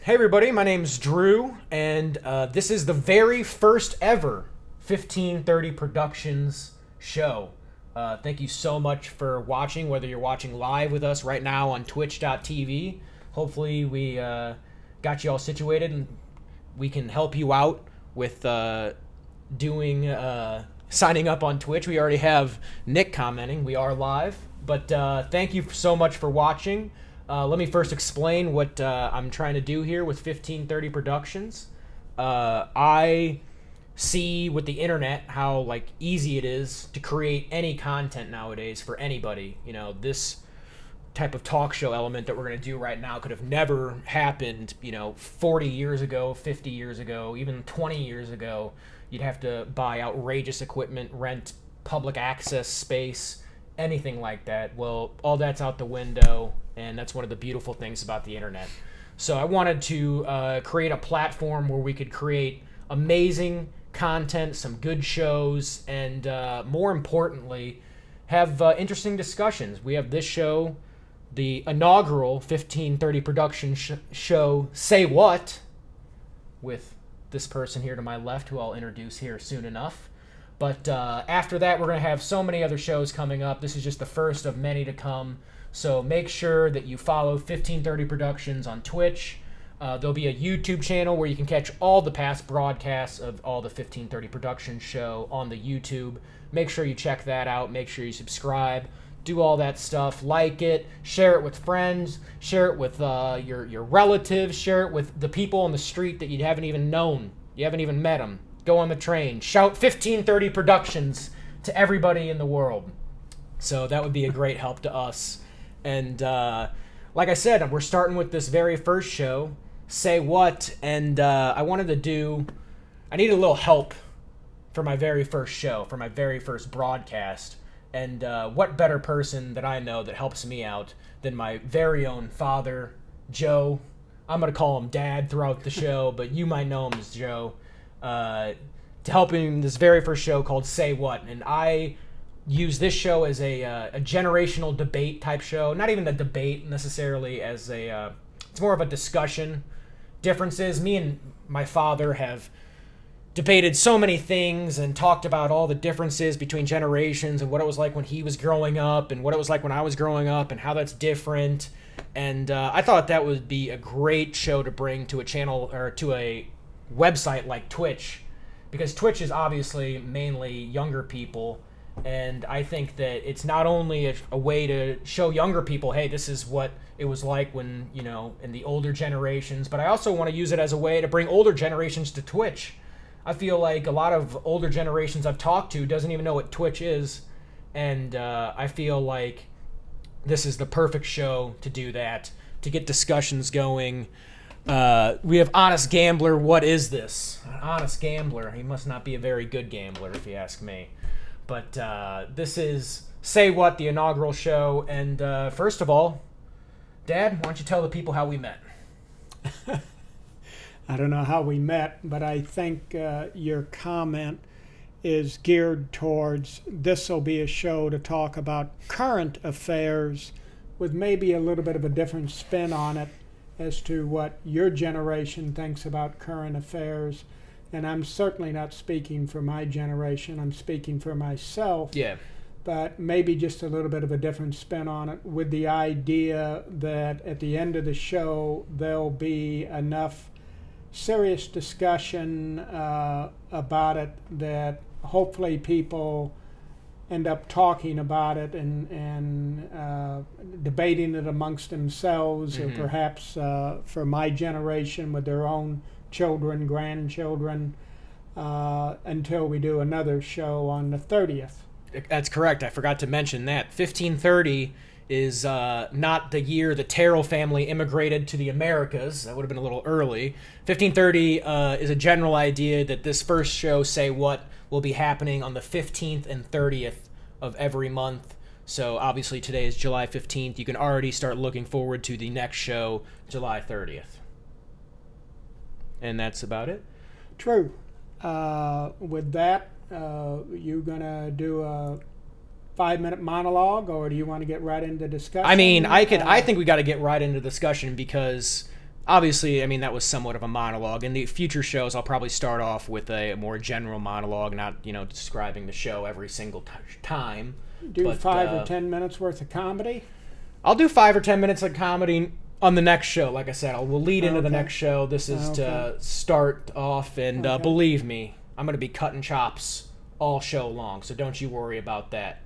Hey everybody, my name's Drew, and this is the very first ever 1530 Productions show. Thank you so much for watching, whether you're watching live with us right now on twitch.tv. Hopefully we got you all situated and we can help you out with doing signing up on Twitch. We already have Nick commenting. We are live, but thank you so much for watching. Let me first explain what I'm trying to do here with 1530 Productions. I see with the internet how easy it is to create any content nowadays for anybody. You know, this type of talk show element that we're going to do right now could have never happened, 40 years ago, 50 years ago, even 20 years ago. You'd have to buy outrageous equipment, rent public access space, anything like that. Well, all that's out the window, and that's one of the beautiful things about the internet. So I wanted to create a platform where we could create amazing content, some good shows, and more importantly, have interesting discussions. We have this show, the inaugural 1530 production show, Say What, with this person here to my left, who I'll introduce here soon enough. But after that, we're going to have so many other shows coming up. This is just the first of many to come. So make sure that you follow 1530 Productions on Twitch. There'll be a YouTube channel where you can catch all the past broadcasts of all the 1530 Productions show on the YouTube. Make sure you check that out. Make sure you subscribe. Do all that stuff. Like it. Share it with friends. Share it with your relatives. Share it with the people on the street that you haven't even known. You haven't even met them. Go on the train. Shout 1530 Productions to everybody in the world. So that would be a great help to us. And like I said, we're starting with this very first show, Say What, and I need a little help for my very first show, for my very first broadcast. And what better person that I know that helps me out than my very own father, Joe. I'm going to call him Dad throughout the show, but you might know him as Joe. To help him in this very first show called Say What. And I use this show as a generational debate type show. Not even a debate necessarily, as it's more of a discussion. Differences. Me and my father have debated so many things and talked about all the differences between generations and what it was like when he was growing up and what it was like when I was growing up and how that's different. And I thought that would be a great show to bring to a channel or to a website like Twitch, because Twitch is obviously mainly younger people. And I think that it's not only a way to show younger people, hey, this is what it was like when, in the older generations, but I also want to use it as a way to bring older generations to Twitch. I feel like a lot of older generations I've talked to doesn't even know what Twitch is, and I feel like this is the perfect show to do that, to get discussions going. We have Honest Gambler. What is this? An honest gambler. He must not be a very good gambler, if you ask me. But this is Say What, the inaugural show. And first of all, Dad, why don't you tell the people how we met? I don't know how we met, but I think your comment is geared towards this will be a show to talk about current affairs with maybe a little bit of a different spin on it as to what your generation thinks about current affairs. And I'm certainly not speaking for my generation. I'm speaking for myself. Yeah. But maybe just a little bit of a different spin on it, with the idea that at the end of the show, there'll be enough serious discussion about it that hopefully people end up talking about it and debating it amongst themselves, or perhaps for my generation with their own children, grandchildren, until we do another show on the 30th. That's correct. I forgot to mention that. 1530 is not the year the Terrell family immigrated to the Americas. That would have been a little early. 1530 is a general idea that this first show, Say What, will be happening on the 15th and 30th of every month. So obviously today is July 15th. You can already start looking forward to the next show, July 30th. And that's about it. True. With that, you gonna do a 5-minute monologue, or do you want to get right into discussion? I mean, I think we got to get right into discussion because obviously, I mean, that was somewhat of a monologue. In the future shows, I'll probably start off with a more general monologue, not, describing the show every single time. Do But 5 or 10 minutes worth of comedy? I'll do 5 or 10 minutes of comedy on the next show. Like I said, we'll lead into the Okay. next show. This is to start off, and Okay. believe me, I'm going to be cutting chops all show long, so don't you worry about that.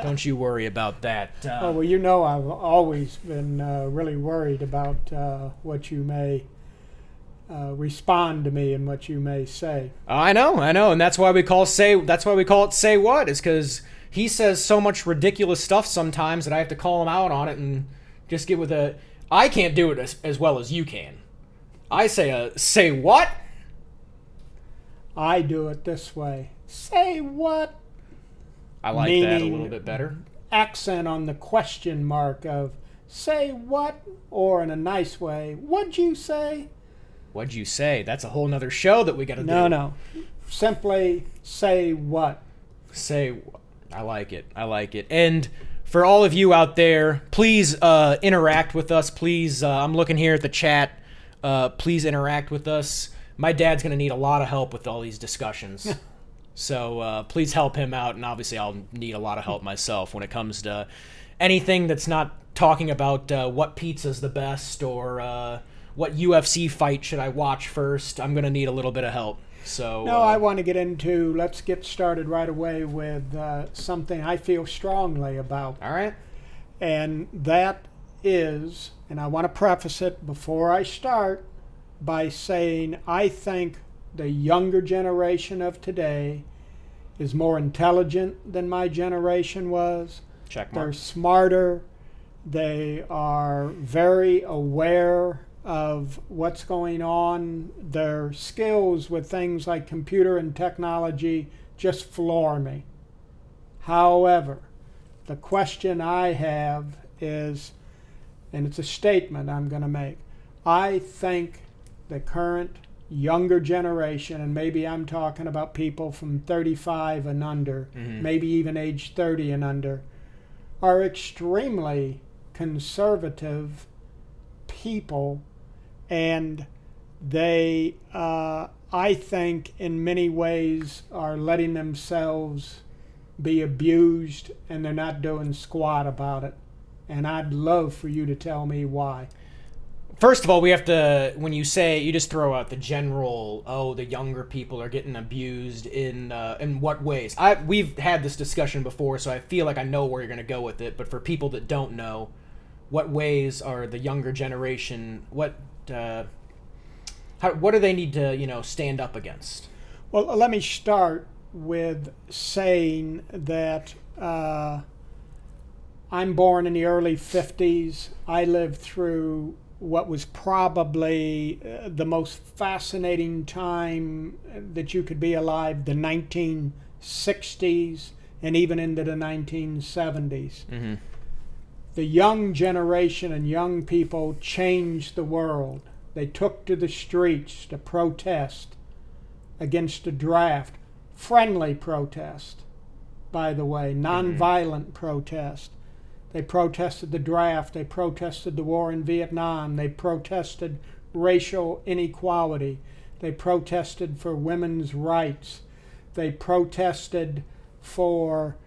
Don't you worry about that. Oh, well, I've always been really worried about what you may respond to me and what you may say. I know, and that's why we call it Say What, is because he says so much ridiculous stuff sometimes that I have to call him out on it and just get with I can't do it as well as you can. I say what? I do it this way. Say what? I like that a little bit better. Accent on the question mark of say what, or in a nice way, what'd you say? What'd you say? That's a whole nother show that we got to do. No. Simply say what. I like it. And for all of you out there, please interact with us. Please, I'm looking here at the chat. Please interact with us. My dad's going to need a lot of help with all these discussions. So please help him out, and obviously I'll need a lot of help myself when it comes to anything that's not talking about what pizza's the best or what UFC fight should I watch first. I'm going to need a little bit of help. So I want to let's get started right away with something I feel strongly about. All right. And that is, and I want to preface it before I start by saying I think the younger generation of today is more intelligent than my generation was. Check mark. They're smarter. They are very aware of what's going on. Their skills with things like computer and technology just floor me. However, the question I have is, and it's a statement I'm going to make, I think the current younger generation, and maybe I'm talking about people from 35 and under, maybe even age 30 and under, are extremely conservative people, and they, I think, in many ways are letting themselves be abused, and they're not doing squat about it. And I'd love for you to tell me why. First of all, we have to, when you say, you just throw out the general, the younger people are getting abused in what ways? We've had this discussion before, so I feel like I know where you're going to go with it. But for people that don't know, what ways are the younger generation, what do they need to, stand up against? Well, let me start with saying that I'm born in the early 50s. I lived through what was probably the most fascinating time that you could be alive, the 1960s and even into the 1970s. Mm-hmm. The young generation and young people changed the world. They took to the streets to protest against the draft. Friendly protest, by the way, nonviolent protest. They protested the draft. They protested the war in Vietnam. They protested racial inequality. They protested for women's rights. They protested for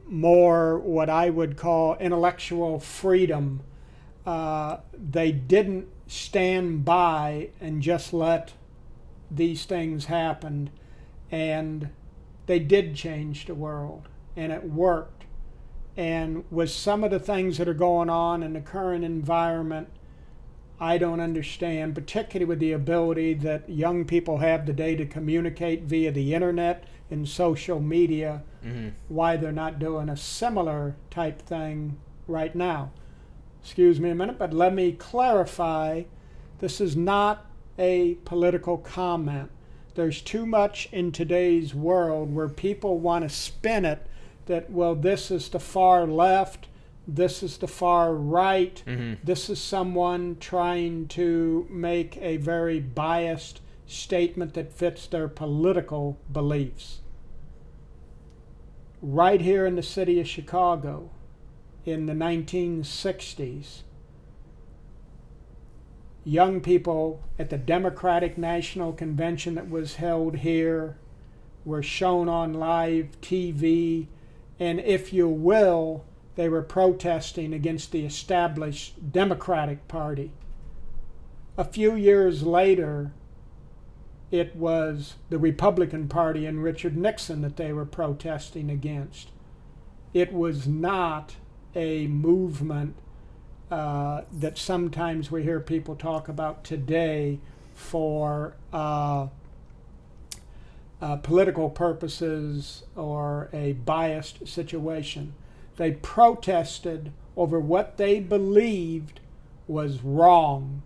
more what I would call intellectual freedom. They didn't stand by and just let these things happen. And they did change the world, and it worked. And with some of the things that are going on in the current environment, I don't understand, particularly with the ability that young people have today to communicate via the internet and social media, why they're not doing a similar type thing right now. Excuse me a minute, but let me clarify. This is not a political comment. There's too much in today's world where people want to spin it that, well, this is the far left, this is the far right, this is someone trying to make a very biased statement that fits their political beliefs. Right here in the city of Chicago, in the 1960s, young people at the Democratic National Convention that was held here were shown on live TV, and if you will, they were protesting against the established Democratic Party. A few years later, it was the Republican Party and Richard Nixon that they were protesting against. It was not a movement that sometimes we hear people talk about today for political purposes or a biased situation. They protested over what they believed was wrong,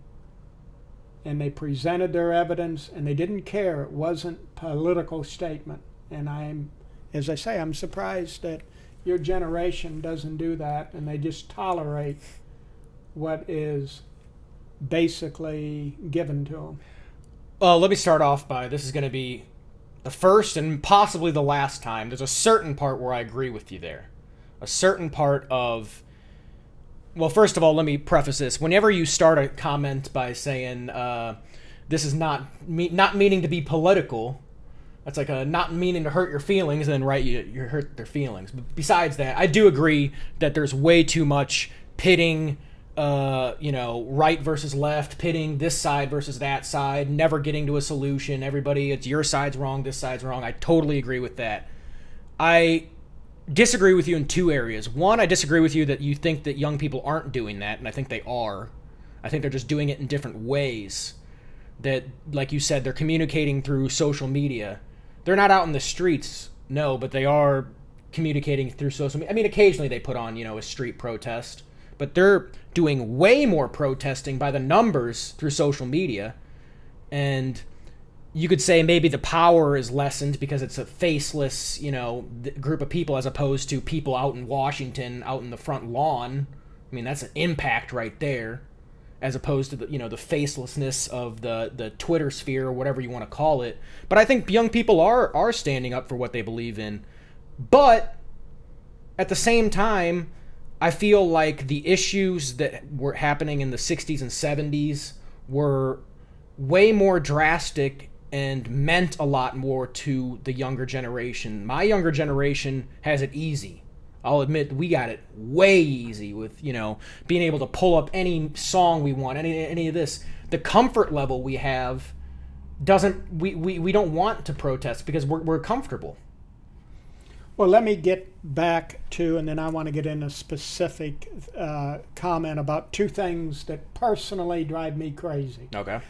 and they presented their evidence, and they didn't care. It wasn't a political statement. And as I say, I'm surprised that your generation doesn't do that, and they just tolerate what is basically given to them. Let me start off by, this is going to be the first and possibly the last time. There's a certain part where I agree with you there. A certain part of, well, first of all, let me preface this. Whenever you start a comment by saying, this is not meaning to be political, that's like a not meaning to hurt your feelings, and then right, you hurt their feelings. But besides that, I do agree that there's way too much pitting, right versus left, pitting this side versus that side, never getting to a solution. Everybody, it's your side's wrong, this side's wrong. I totally agree with that. I disagree with you in two areas. One, I disagree with you that you think that young people aren't doing that, and I think they are. I think they're just doing it in different ways. That, like you said, they're communicating through social media. They're not out in the streets, no, but they are communicating through social media. I mean, occasionally they put on, a street protest, but they're doing way more protesting by the numbers through social media. And you could say maybe the power is lessened because it's a faceless, group of people as opposed to people out in Washington, out in the front lawn. I mean, that's an impact right there, as opposed to the, the facelessness of the Twitter sphere or whatever you want to call it. But I think young people are standing up for what they believe in. But at the same time, I feel like the issues that were happening in the 60s and 70s were way more drastic and meant a lot more to the younger generation. My younger generation has it easy. I'll admit we got it way easy with, being able to pull up any song we want, any of this. The comfort level we have we don't want to protest because we're comfortable. Well, let me get back to, and then I want to get in a specific comment about two things that personally drive me crazy. Okay.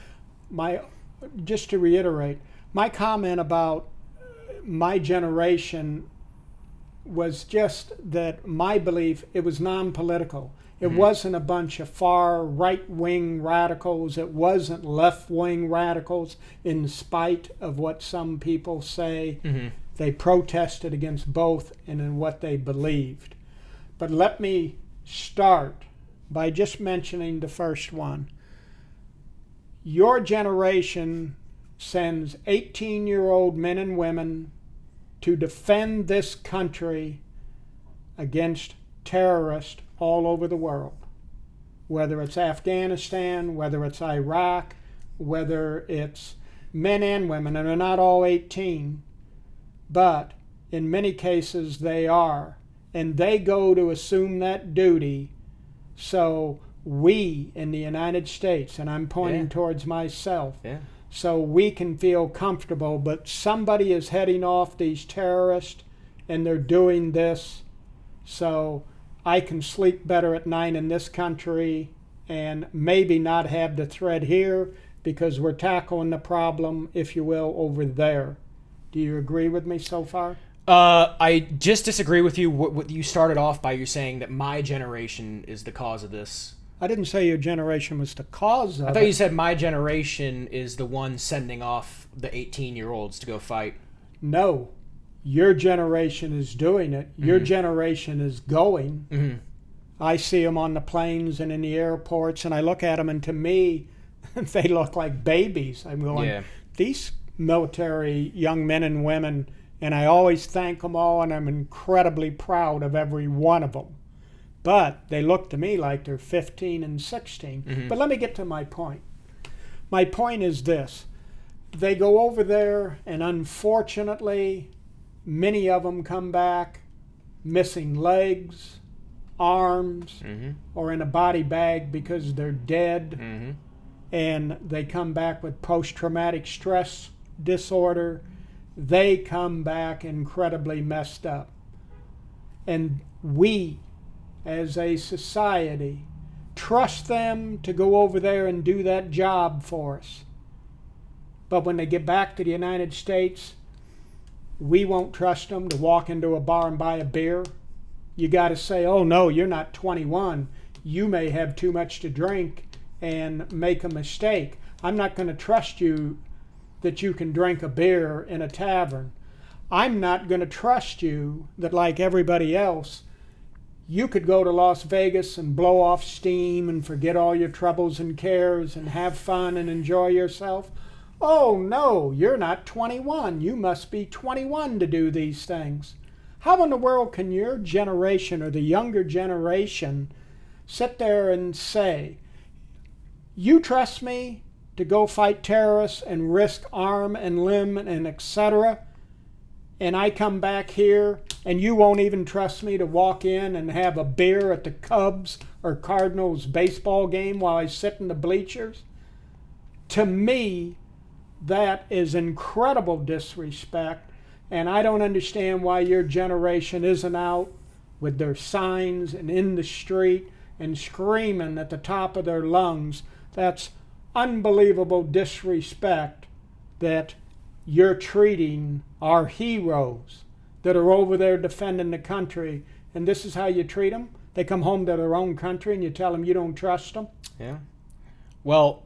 Just to reiterate, my comment about my generation was just that my belief, it was non-political. It wasn't a bunch of far right-wing radicals. It wasn't left-wing radicals, in spite of what some people say. Mm-hmm. They protested against both and in what they believed. But let me start by just mentioning the first one. Your generation sends 18-year-old men and women to defend this country against terrorists all over the world, whether it's Afghanistan, whether it's Iraq, whether it's men and women, and they're not all 18, but in many cases they are, and they go to assume that duty so we in the United States, and I'm pointing towards myself, so we can feel comfortable. But somebody is heading off these terrorists, and they're doing this, so I can sleep better at night in this country and maybe not have the threat here because we're tackling the problem, if you will, over there. Do you agree with me so far? I just disagree with you. What you started off by you saying that my generation is the cause of this. I didn't say your generation was the cause of it. I thought you said my generation is the one sending off the 18-year-olds to go fight. No. Your generation is doing it. Your generation is going. Mm-hmm. I see them on the planes and in the airports, and I look at them, and to me, they look like babies. I'm going, these military young men and women, and I always thank them all, and I'm incredibly proud of every one of them. But they look to me like they're 15 and 16. Mm-hmm. But let me get to my point. My point is this. They go over there, and unfortunately, many of them come back missing legs, arms, or in a body bag because they're dead. And they come back with post-traumatic stress disorder. They come back incredibly messed up. And we, as a society, trust them to go over there and do that job for us. But when they get back to the United States, we won't trust them to walk into a bar and buy a beer. You got to say, oh no, you're not 21. You may have too much to drink and make a mistake. I'm not going to trust you that you can drink a beer in a tavern. I'm not going to trust you that, like everybody else, you could go to Las Vegas and blow off steam and forget all your troubles and cares and have fun and enjoy yourself. Oh no, you're not 21. You must be 21 to do these things. How in the world can your generation or the younger generation sit there and say, you trust me to go fight terrorists and risk arm and limb and etc., and I come back here and you won't even trust me to walk in and have a beer at the Cubs or Cardinals baseball game while I sit in the bleachers? To me, that is incredible disrespect, and I don't understand why your generation isn't out with their signs and in the street and screaming at the top of their lungs. That's unbelievable disrespect that you're treating our heroes that are over there defending the country, and this is how you treat them? They come home to their own country and you tell them you don't trust them? Yeah. Well,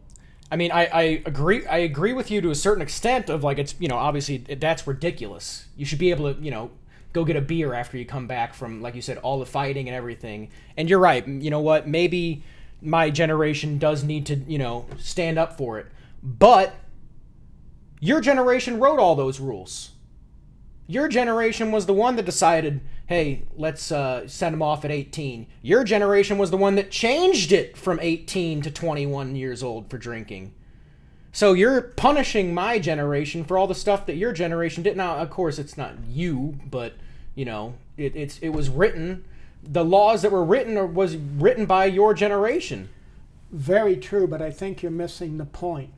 I mean, I agree with you to a certain extent of, like, it's, obviously that's ridiculous. You should be able to, go get a beer after you come back from, like you said, all the fighting and everything. And you're right. You know what? Maybe my generation does need to, stand up for it. But your generation wrote all those rules. Your generation was the one that decided, hey, let's send them off at 18. Your generation was the one that changed it from 18 to 21 years old for drinking. So you're punishing my generation for all the stuff that your generation did. Now, of course, it's not you, but, it was written. The laws that were written was written by your generation. Very true, but I think you're missing the point.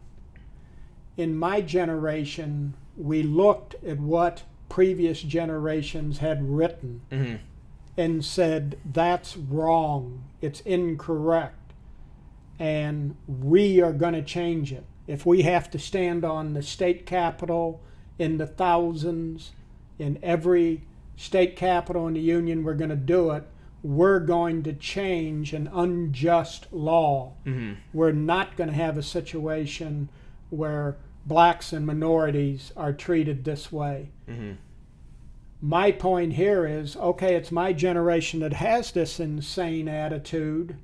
In my generation, we looked at what previous generations had written and said, that's wrong, it's incorrect, and we are going to change it. If we have to stand on the state capitol in the thousands, in every state capitol in the union, we're going to do it. We're going to change an unjust law. We're not going to have a situation where blacks and minorities are treated this way. My point here is, okay, it's my generation that has this insane attitude,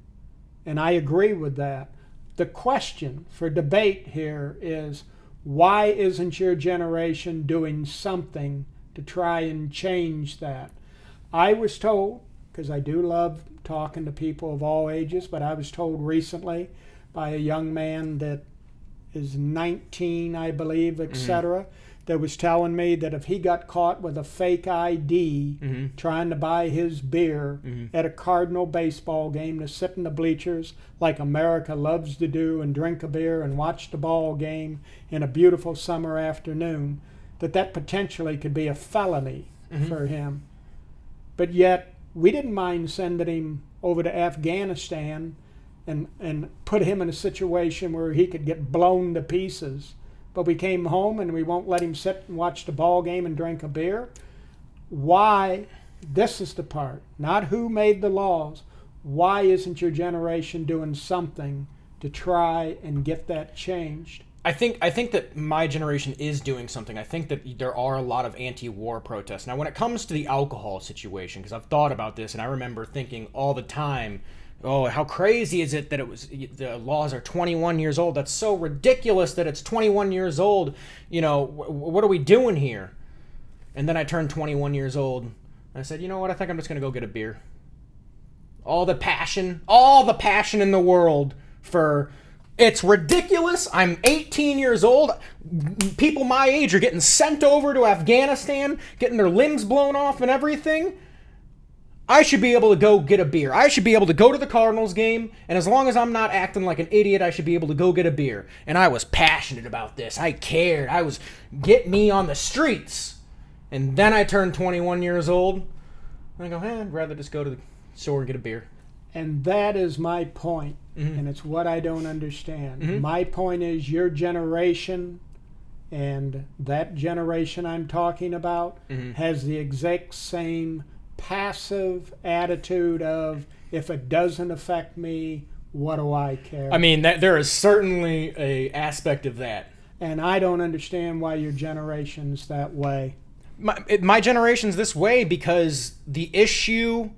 and I agree with that. The question for debate here is, why isn't your generation doing something to try and change that? I was told, because I do love talking to people of all ages, but I was told recently by a young man that is 19, I believe, etc., that was telling me that if he got caught with a fake ID trying to buy his beer at a Cardinal baseball game to sit in the bleachers like America loves to do and drink a beer and watch the ball game in a beautiful summer afternoon, that potentially could be a felony for him. But yet, we didn't mind sending him over to Afghanistan and put him in a situation where he could get blown to pieces. But we came home and we won't let him sit and watch the ball game and drink a beer. Why? This is the part. Not who made the laws. Why isn't your generation doing something to try and get that changed? I think that my generation is doing something. I think that there are a lot of anti-war protests. Now, when it comes to the alcohol situation, because I've thought about this, and I remember thinking all the time, oh, how crazy is it that the laws are 21 years old? That's so ridiculous that it's 21 years old. What are we doing here? And then I turned 21 years old, and I said, you know what? I think I'm just going to go get a beer. All the passion in the world for It's ridiculous. I'm 18 years old. People my age are getting sent over to Afghanistan, getting their limbs blown off and everything. I should be able to go get a beer. I should be able to go to the Cardinals game, and as long as I'm not acting like an idiot, I should be able to go get a beer. And I was passionate about this. I cared. I was, get me on the streets. And then I turned 21 years old, and I go, I'd rather just go to the store and get a beer. And that is my point, and it's what I don't understand. My point is your generation and that generation I'm talking about has the exact same passive attitude of, if it doesn't affect me, what do I care? I mean, there is certainly a aspect of that. And I don't understand why your generation's that way. My generation's this way because the issue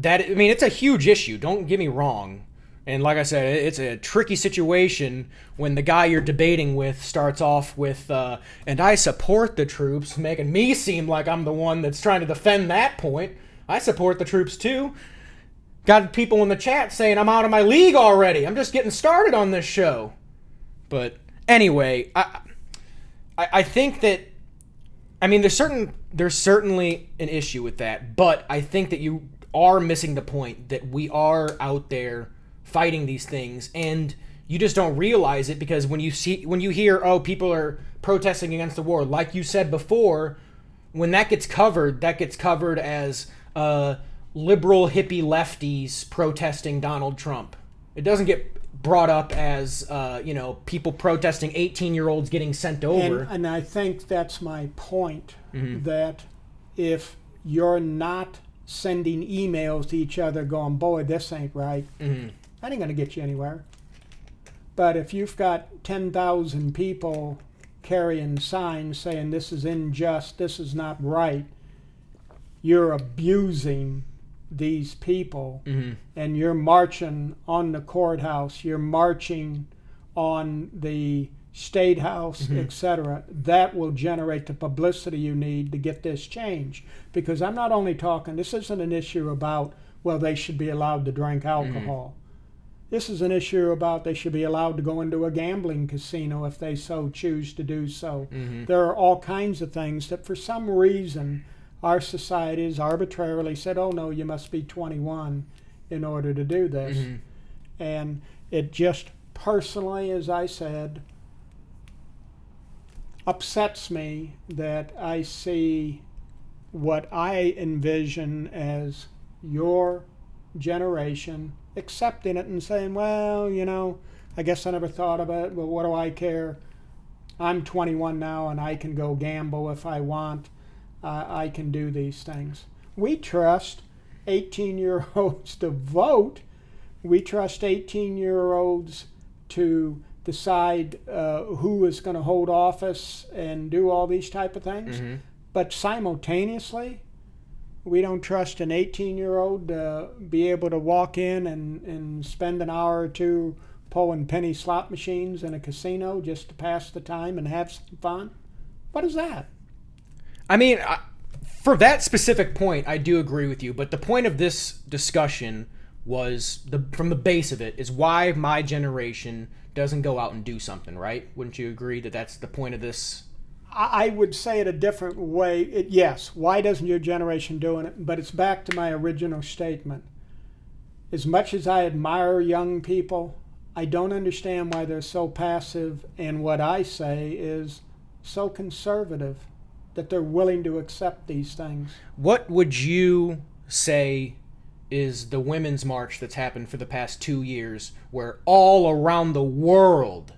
it's a huge issue, don't get me wrong. And like I said, it's a tricky situation when the guy you're debating with starts off with, and I support the troops, making me seem like I'm the one that's trying to defend that point. I support the troops too. Got people in the chat saying I'm out of my league already. I'm just getting started on this show. But anyway, I think that, I mean, there's certainly an issue with that, but I think that you are missing the point that we are out there fighting these things, and you just don't realize it because when you hear, oh, people are protesting against the war, like you said before, when that gets covered as liberal hippie lefties protesting Donald Trump. It doesn't get brought up as people protesting 18-year-olds getting sent over. And I think that's my point, that if you're not sending emails to each other going, boy, this ain't right, that ain't going to get you anywhere. But if you've got 10,000 people carrying signs saying this is unjust, this is not right, you're abusing these people, and you're marching on the courthouse, you're marching on the State House, etc., that will generate the publicity you need to get this change. Because I'm not only talking, this isn't an issue about, well, they should be allowed to drink alcohol. This is an issue about they should be allowed to go into a gambling casino if they so choose to do so. There are all kinds of things that for some reason our society has arbitrarily said, oh no, you must be 21 in order to do this. And it just personally, as I said, upsets me that I see what I envision as your generation accepting it and saying, well, I guess I never thought of it, but what do I care? I'm 21 now and I can go gamble if I want. I can do these things. We trust 18-year-olds to vote. We trust 18-year-olds to decide who is going to hold office and do all these type of things. But simultaneously, we don't trust an 18-year-old to be able to walk in and spend an hour or two pulling penny slot machines in a casino just to pass the time and have some fun. What is that? I mean, for that specific point, I do agree with you. But the point of this discussion was, from the base of it, is why my generation doesn't go out and do something, right? Wouldn't you agree that that's the point of this? I would say it a different way. Yes, why doesn't your generation doing it? But it's back to my original statement. As much as I admire young people, I don't understand why they're so passive, and what I say is so conservative that they're willing to accept these things. What would you say is the women's march that's happened for the past 2 years, where all around the world,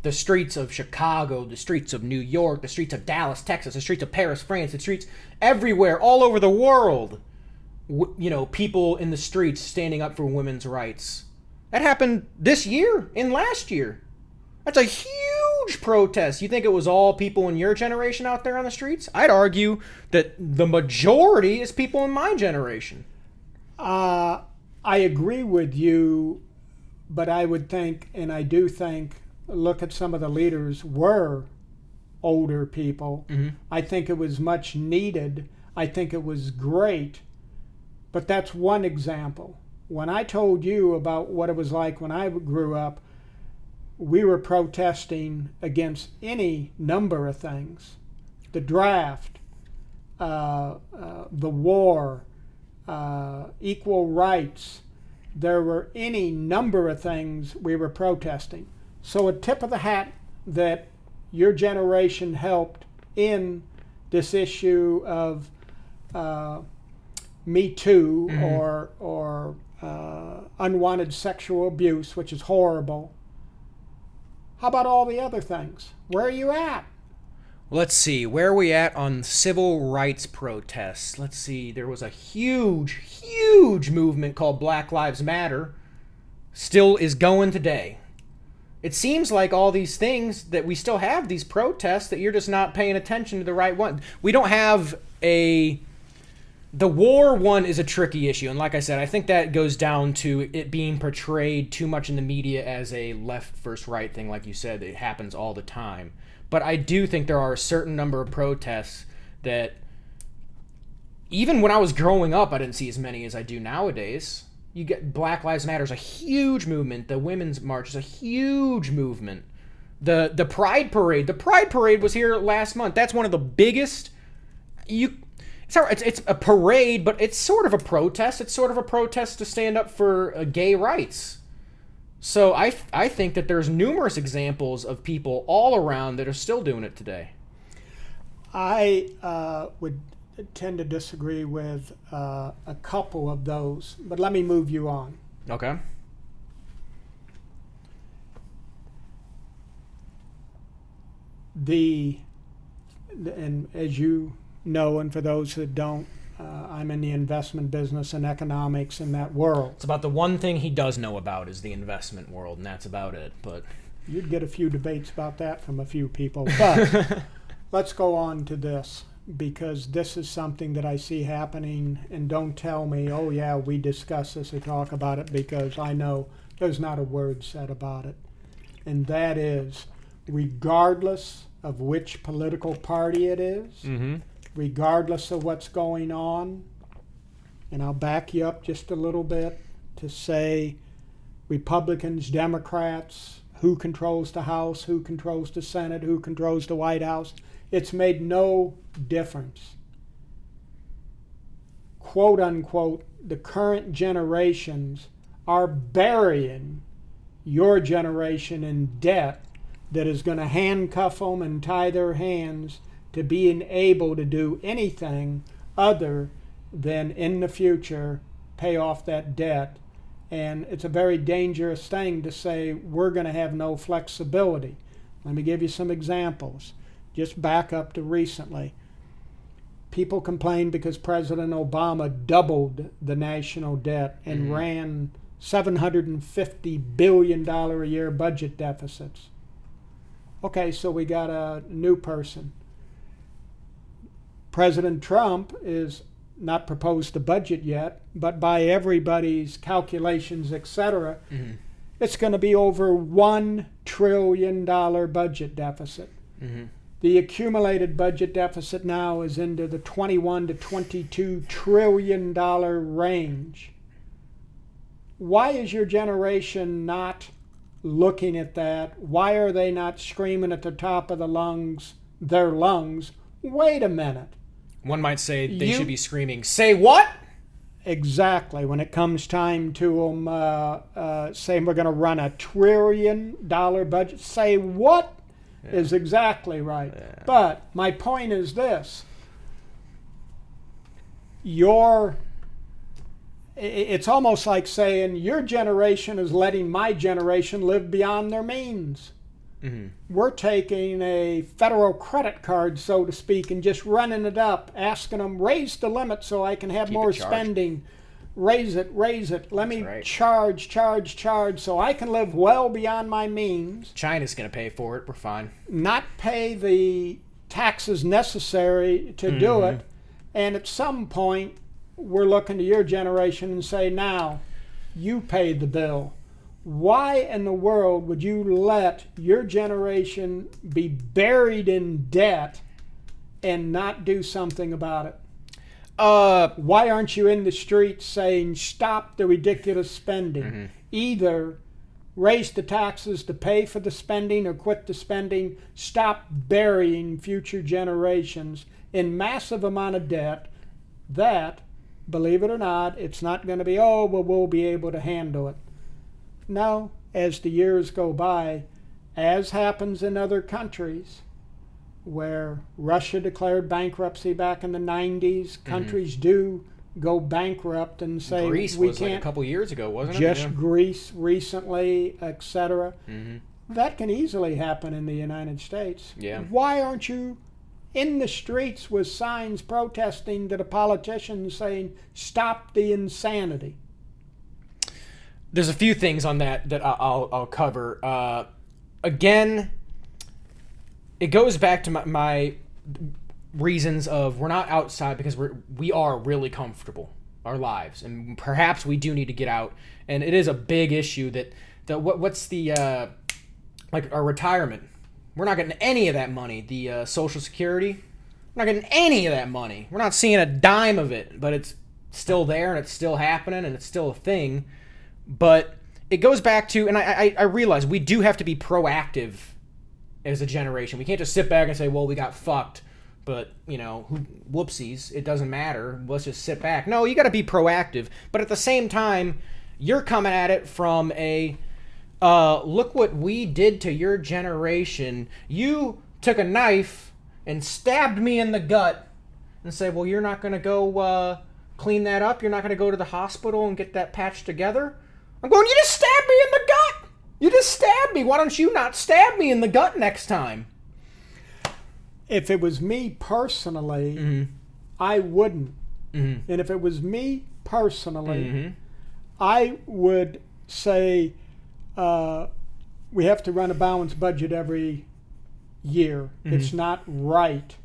the streets of Chicago, the streets of New York, the streets of Dallas, Texas, the streets of Paris, France, the streets everywhere, all over the world, people in the streets standing up for women's rights. That happened this year and last year. That's a huge protest. You think it was all people in your generation out there on the streets? I'd argue that the majority is people in my generation. I agree with you, but I would think, and I do think, look at some of the leaders were older people. I think it was much needed. I think it was great. But that's one example. When I told you about what it was like when I grew up, we were protesting against any number of things. The draft, the war, equal rights. There were any number of things we were protesting. So a tip of the hat that your generation helped in this issue of Me Too, or unwanted sexual abuse, which is horrible. How about all the other things? Where are you at? Let's see, where are we at on civil rights protests? Let's see, there was a huge movement called Black Lives Matter. Still is going today. It seems like all these things that we still have, these protests, that you're just not paying attention to the right one. We don't have the war one is a tricky issue, and like I said, I think that goes down to it being portrayed too much in the media as a left versus right thing. Like you said, it happens all the time. But I do think there are a certain number of protests that, even when I was growing up, I didn't see as many as I do nowadays. You get Black Lives Matter is a huge movement. The Women's March is a huge movement. The Pride Parade. The Pride Parade was here last month. That's one of the biggest. It's a parade, but it's sort of a protest. It's sort of a protest to stand up for gay rights. So I think that there's numerous examples of people all around that are still doing it today. I would tend to disagree with a couple of those, but let me move you on. Okay. And as you know, and for those that don't, I'm in the investment business and economics in that world. It's about the one thing he does know about is the investment world, and that's about it. But you'd get a few debates about that from a few people. But let's go on to this, because this is something that I see happening, and don't tell me, oh yeah, we discuss this or talk about it, because I know there's not a word said about it. And that is, regardless of which political party it is, regardless of what's going on, and I'll back you up just a little bit to say Republicans, Democrats, who controls the House, who controls the Senate, who controls the White House, it's made no difference. Quote unquote, the current generations are burying your generation in debt that is going to handcuff them and tie their hands to being able to do anything other than in the future pay off that debt. And it's a very dangerous thing to say we're going to have no flexibility. Let me give you some examples. Just back up to recently. People complained because President Obama doubled the national debt and ran $750 billion a year budget deficits. Okay, so we got a new person. President Trump is not proposed a budget yet, but by everybody's calculations, etc., it's going to be over $1 trillion budget deficit. The accumulated budget deficit now is into the $21 to $22 trillion range. Why is your generation not looking at that? Why are they not screaming at the top of their lungs, wait a minute? One might say they should be screaming, say what? Exactly. When it comes time to them saying we're going to run $1 trillion budget, say what is exactly right. Yeah. But my point is this. It's almost like saying your generation is letting my generation live beyond their means. We're taking a federal credit card, so to speak, and just running it up, asking them, raise the limit so I can have more spending. Raise it. Let me charge so I can live well beyond my means. China's going to pay for it. We're fine. Not pay the taxes necessary to do it. And at some point, we're looking to your generation and say, now, you paid the bill. Why in the world would you let your generation be buried in debt and not do something about it? Why aren't you in the streets saying, stop the ridiculous spending? Either raise the taxes to pay for the spending or quit the spending. Stop burying future generations in massive amount of debt that, believe it or not, it's not going to be, oh, well, we'll be able to handle it. No, as the years go by, as happens in other countries, where Russia declared bankruptcy back in the 90s, countries do go bankrupt and say Greece we was can't. like a couple years ago, wasn't it? Just Yeah. Greece recently, etc. That can easily happen in the United States. Yeah. Why aren't you in the streets with signs protesting to the politicians saying, stop the insanity? There's a few things on that I'll cover. Again, it goes back to my reasons of we're not outside because we are really comfortable our lives, and perhaps we do need to get out. And it is a big issue that what's the like our retirement. We're not getting any of that money. The Social Security, we're not getting any of that money. We're not seeing a dime of it, but it's still there and it's still happening and it's still a thing. But it goes back to, and I realize we do have to be proactive as a generation. We can't just sit back and say, well, we got fucked, but, whoopsies, it doesn't matter. Let's just sit back. No, you got to be proactive. But at the same time, you're coming at it from a, look what we did to your generation. You took a knife and stabbed me in the gut and say, well, you're not going to go clean that up? You're not going to go to the hospital and get that patched together? I'm going, you just stabbed me in the gut! You just stabbed me. Why don't you not stab me in the gut next time? If it was me personally, I wouldn't. And if it was me personally, I would say we have to run a balanced budget every year. It's not right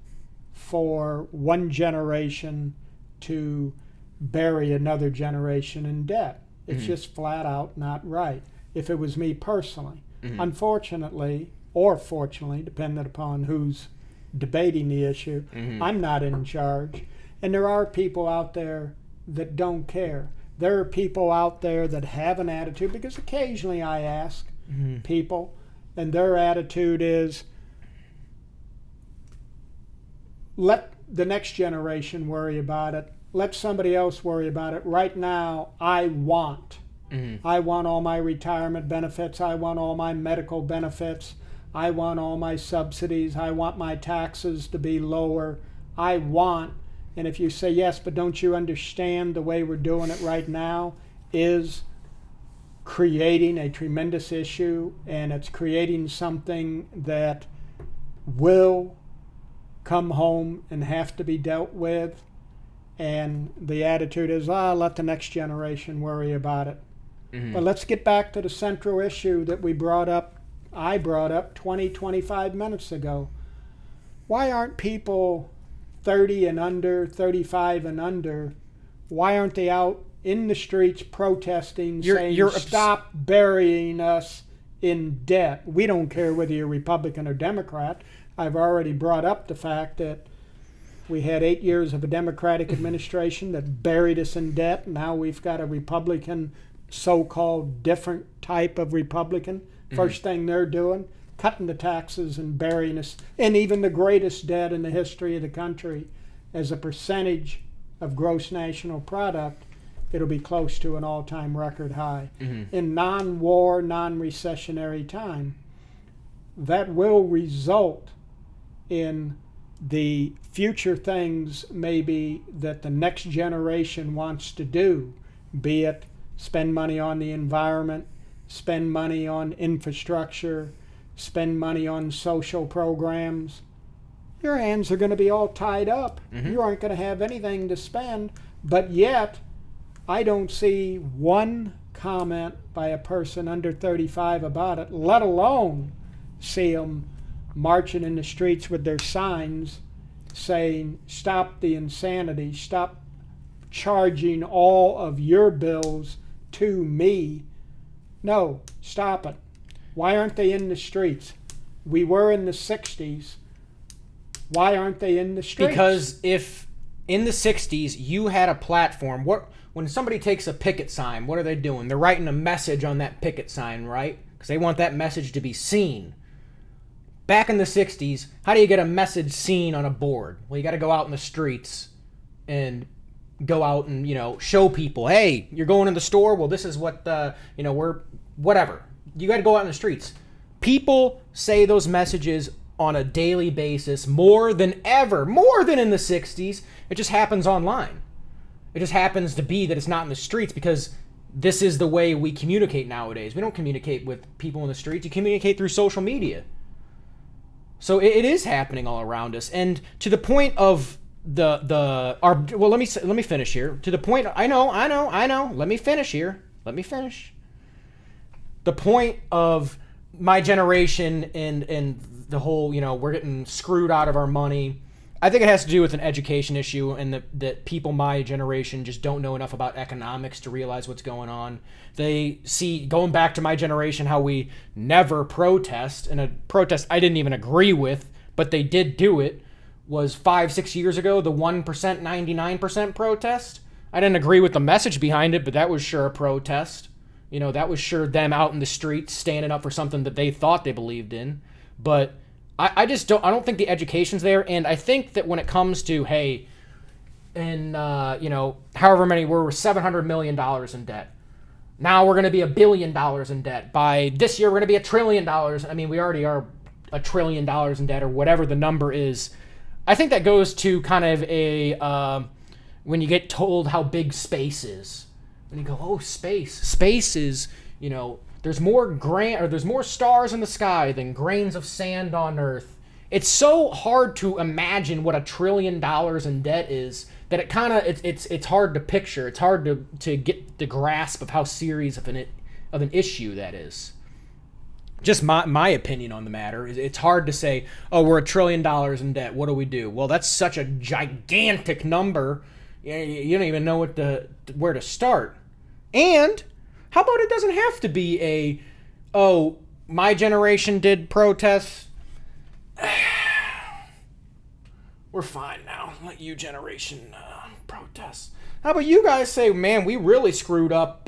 for one generation to bury another generation in debt. It's just flat out not right. If it was me personally. Unfortunately, or fortunately, depending upon who's debating the issue, I'm not in charge. And there are people out there that don't care. There are people out there that have an attitude, because occasionally I ask people, and their attitude is, let the next generation worry about it. Let somebody else worry about it. Right now, I want all my retirement benefits. I want all my medical benefits. I want all my subsidies. I want my taxes to be lower. And if you say, yes, but don't you understand the way we're doing it right now is creating a tremendous issue, and it's creating something that will come home and have to be dealt with. And the attitude is, let the next generation worry about it. But let's get back to the central issue that I brought up 20, 25 minutes ago. Why aren't people 30 and under, 35 and under, why aren't they out in the streets protesting, saying, stop burying us in debt? We don't care whether you're Republican or Democrat. I've already brought up the fact that we had 8 years of a Democratic administration that buried us in debt. Now we've got a Republican, so-called different type of Republican. First thing they're doing, cutting the taxes and burying us in even the greatest debt in the history of the country. As a percentage of gross national product, it'll be close to an all-time record high. In non-war, non-recessionary time, that will result in the future things maybe that the next generation wants to do, be it spend money on the environment, spend money on infrastructure, spend money on social programs. Your hands are going to be all tied up. You aren't going to have anything to spend. But yet, I don't see one comment by a person under 35 about it, let alone see them marching in the streets with their signs saying, stop the insanity, stop charging all of your bills to me. No, stop it. Why aren't they in the streets? We were in the 60s. Why aren't they in the streets? Because if in the 60s you had a platform, when when somebody takes a picket sign, what are they doing? They're writing a message on that picket sign, right? Because they want that message to be seen. Back in the 60s, how do you get a message seen on a board? Well, you got to go out in the streets and go out and, show people, hey, you're going in the store? Well, this is what, we're, whatever. You got to go out in the streets. People say those messages on a daily basis more than ever, more than in the 60s. It just happens online. It just happens to be that it's not in the streets because this is the way we communicate nowadays. We don't communicate with people in the streets. You communicate through social media. So it is happening all around us. And to the point of let me finish here. To the point, I know. Let me finish here. The point of my generation and the whole, we're getting screwed out of our money. I think it has to do with an education issue and that people my generation just don't know enough about economics to realize what's going on. They see, going back to my generation, how we never protest. And a protest I didn't even agree with, but they did do it, was 5-6 years ago, the 1%, 99% protest. I didn't agree with the message behind it, but that was sure a protest. That was sure them out in the streets standing up for something that they thought they believed in. But I don't think the education's there. And I think that when it comes to, hey, and, however many, we're $700 million in debt. Now we're going to be $1 billion in debt. By this year, we're going to be $1 trillion. I mean, we already are $1 trillion in debt, or whatever the number is. I think that goes to kind of when you get told how big space is. When you go, oh, space is, there's more stars in the sky than grains of sand on Earth. It's so hard to imagine what $1 trillion in debt is that it kind of it's hard to picture. It's hard to get the grasp of how serious of an issue that is. Just my opinion on the matter is it's hard to say, oh, we're $1 trillion in debt. What do we do? Well, that's such a gigantic number. You don't even know where to start. And how about it doesn't have to be my generation did protests. We're fine now. Let you generation protest. How about you guys say, man, we really screwed up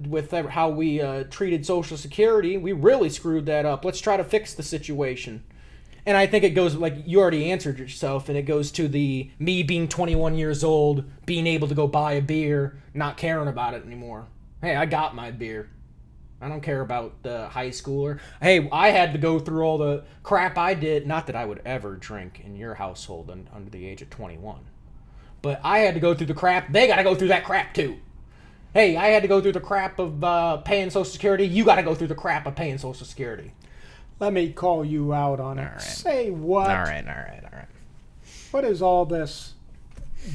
with how we treated Social Security. We really screwed that up. Let's try to fix the situation. And I think it goes, like you already answered yourself, and it goes to the me being 21 years old, being able to go buy a beer, not caring about it anymore. Hey, I got my beer. I don't care about the high schooler. Hey, I had to go through all the crap I did. Not that I would ever drink in your household under the age of 21. But I had to go through the crap. They got to go through that crap too. Hey, I had to go through the crap of paying Social Security. You got to go through the crap of paying Social Security. Let me call you out on it. All right. Say what? All right. What is all this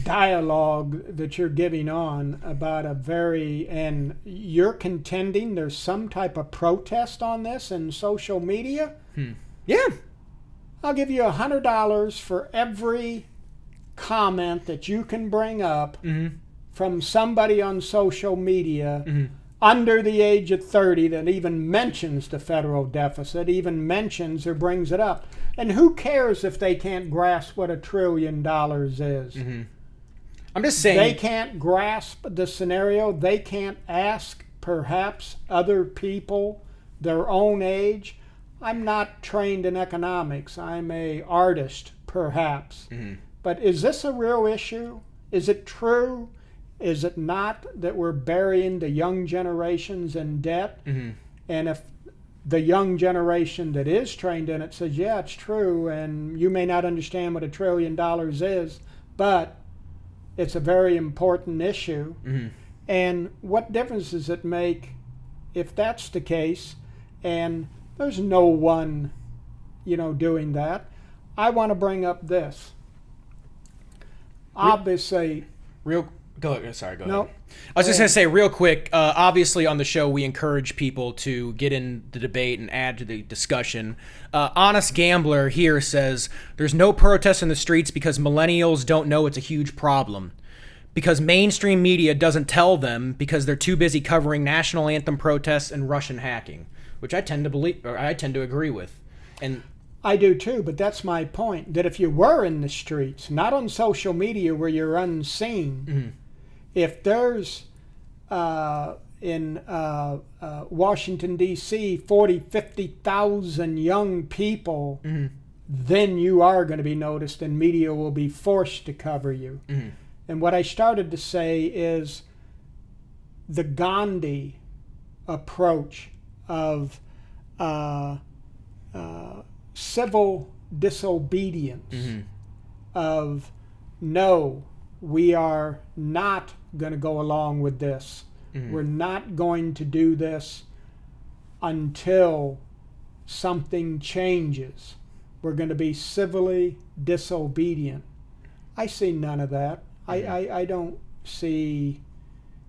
dialogue that you're giving on about and you're contending there's some type of protest on this in social media? Yeah. I'll give you $100 for every comment that you can bring up from somebody on social media under the age of 30 that even mentions the federal deficit, even mentions or brings it up. And who cares if they can't grasp what $1 trillion is? I'm just saying. They can't grasp the scenario. They can't ask, perhaps, other people their own age. I'm not trained in economics. I'm an artist, perhaps. But is this a real issue? Is it true? Is it not that we're burying the young generations in debt? And if the young generation that is trained in it says, yeah, it's true, and you may not understand what $1 trillion is, but it's a very important issue. And what difference does it make if that's the case? And there's no one, doing that. I want to bring up this. Obviously, Go ahead. Sorry, go no, ahead. I was just going to say real quick, obviously on the show we encourage people to get in the debate and add to the discussion. Honest Gambler here says, there's no protest in the streets because millennials don't know it's a huge problem. Because mainstream media doesn't tell them because they're too busy covering national anthem protests and Russian hacking, which I tend to agree with. And I do too, but that's my point, that if you were in the streets, not on social media where you're unseen, If there's in Washington, D.C., 40, 50,000 young people, then you are going to be noticed and media will be forced to cover you. And what I started to say is the Gandhi approach of civil disobedience, of no, we are not going to go along with this. We're not going to do this until something changes. We're going to be civilly disobedient. I see none of that. I don't see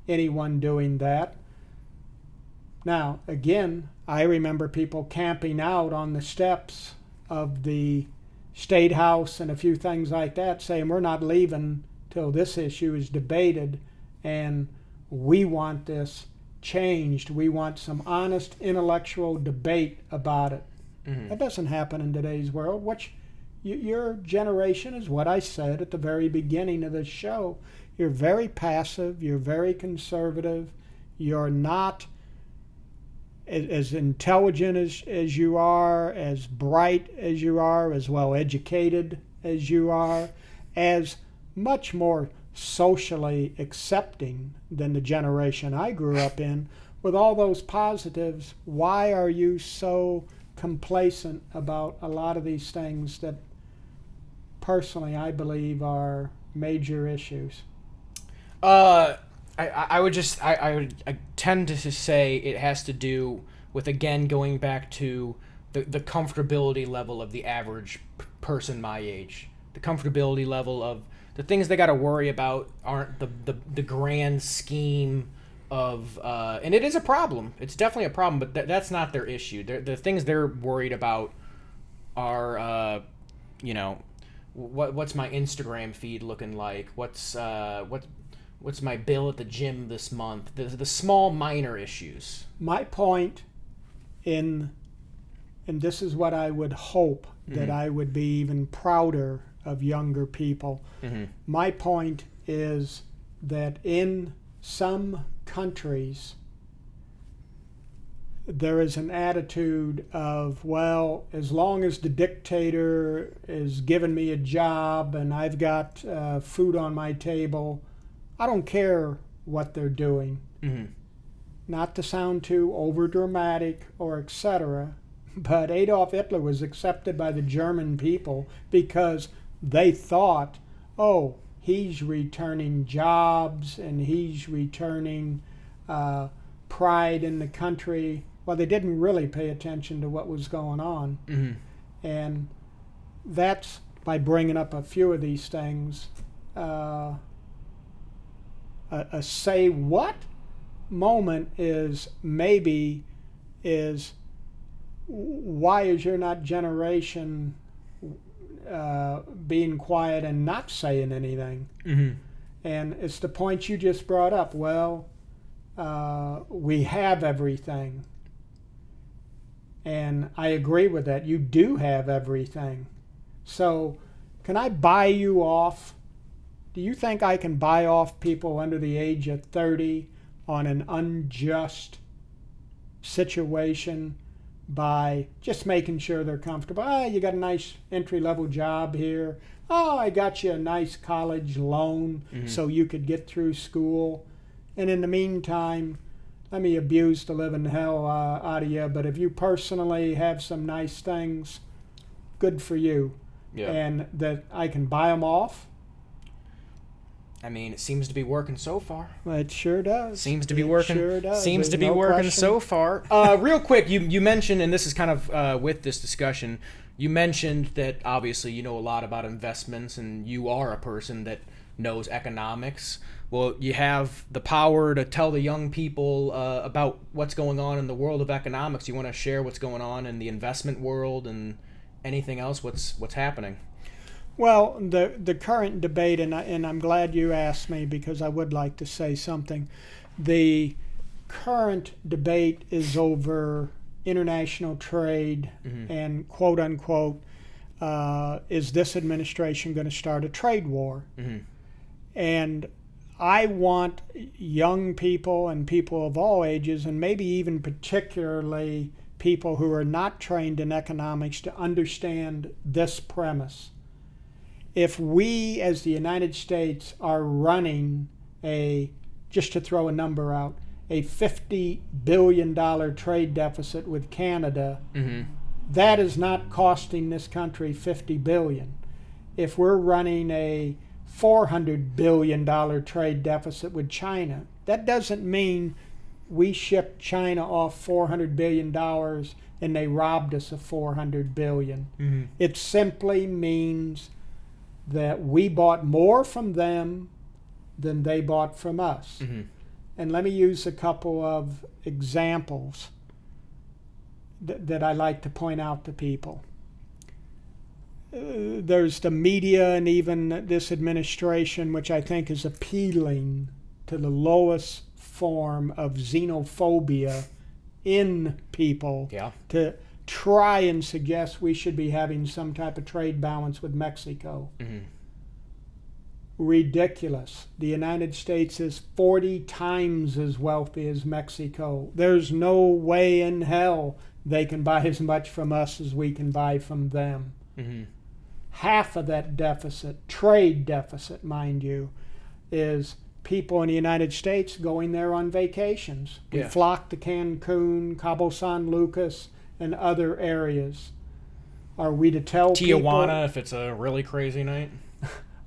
anyone doing that. Now, again, I remember people camping out on the steps of the State House and a few things like that, saying we're not leaving till this issue is debated, and we want this changed. We want some honest intellectual debate about it. That doesn't happen in today's world. Your generation is what I said at the very beginning of this show. You're very passive. You're very conservative. You're not as intelligent as you are, as bright as you are, as well educated as you are, as much more socially accepting than the generation I grew up in. With all those positives, why are you so complacent about a lot of these things that personally I believe are major issues? I would tend to say it has to do with, again, going back to the comfortability level of the average person my age. The comfortability level of the things they got to worry about aren't the grand scheme of, and it is a problem. It's definitely a problem, but that's not their issue. The things they're worried about are, what's my Instagram feed looking like? What's my bill at the gym this month? The small minor issues. My point and this is what I would hope that I would be even prouder of younger people. My point is that in some countries there is an attitude of, well, as long as the dictator is giving me a job and I've got food on my table, I don't care what they're doing. Not to sound too overdramatic or etc., but Adolf Hitler was accepted by the German people because they thought, oh, he's returning jobs and he's returning pride in the country. Well, they didn't really pay attention to what was going on. And that's by bringing up a few of these things. A say what moment is why is your not generation being quiet and not saying anything? And it's the point you just brought up. Well, we have everything, and I agree with that. You do have everything. So can I buy you off? Do you think I can buy off people under the age of 30 on an unjust situation by just making sure they're comfortable? You got a nice entry-level job here. I got you a nice college loan so you could get through school. And in the meantime, let me abuse the living hell out of you. But if you personally have some nice things, good for you. Yeah. And that I can buy them off. I mean, it seems to be working so far. Well, it sure does. Seems to be working. Sure does. Seems There's to be no working question. so far. Real quick, you mentioned, and this is kind of with this discussion, you mentioned that obviously you know a lot about investments, and you are a person that knows economics. Well, you have the power to tell the young people about what's going on in the world of economics. You want to share what's going on in the investment world and anything else? What's happening? Well, the current debate, and I'm glad you asked me because I would like to say something. The current debate is over international trade and quote unquote, is this administration going to start a trade war? And I want young people and people of all ages, and maybe even particularly people who are not trained in economics, to understand this premise. If we, as the United States, are running just to throw a number out, a $50 billion trade deficit with Canada, that is not costing this country $50 billion. If we're running a $400 billion trade deficit with China, that doesn't mean we shipped China off $400 billion and they robbed us of $400 billion. It simply means that we bought more from them than they bought from us. And let me use a couple of examples that I like to point out to people. There's the media and even this administration, which I think is appealing to the lowest form of xenophobia in people, to try and suggest we should be having some type of trade balance with Mexico. Ridiculous. The United States is 40 times as wealthy as Mexico. There's no way in hell they can buy as much from us as we can buy from them. Half of that deficit, trade deficit, mind you, is people in the United States going there on vacations. We flock to Cancun, Cabo San Lucas, and other areas. Are we to tell Tijuana if it's a really crazy night?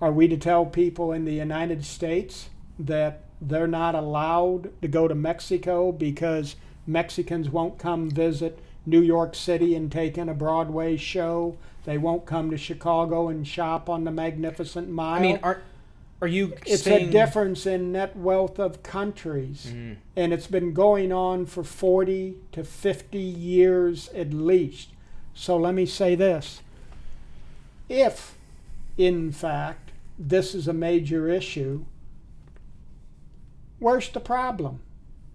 Are we to tell people in the United States that they're not allowed to go to Mexico because Mexicans won't come visit New York City and take in a Broadway show? They won't come to Chicago and shop on the Magnificent Mile. I mean, are you It's saying... a difference in net wealth of countries. And it's been going on for 40 to 50 years at least. So let me say this. If, in fact, this is a major issue, where's the problem?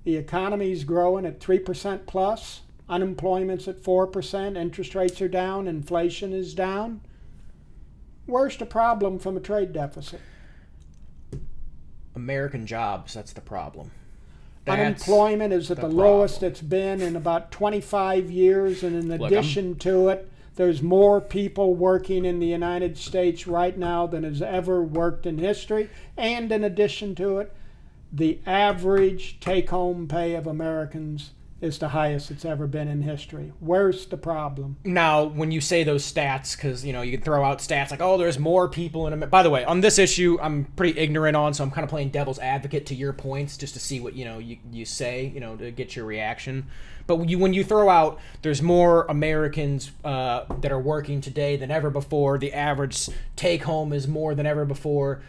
The economy's growing at 3% plus. Unemployment's at 4%, interest rates are down, inflation is down. Where's the problem from a trade deficit? American jobs, that's the problem. Unemployment is at the lowest it's been in about 25 years, and in addition to it, there's more people working in the United States right now than has ever worked in history. And in addition to it, the average take-home pay of Americans is the highest it's ever been in history. Where's the problem? Now, when you say those stats, because, you know, you can throw out stats like, oh, there's more people in America. By the way, on this issue, I'm pretty ignorant on, so I'm kind of playing devil's advocate to your points just to see what, you know, you say, you know, to get your reaction. But when you throw out there's more Americans that are working today than ever before, the average take-home is more than ever before,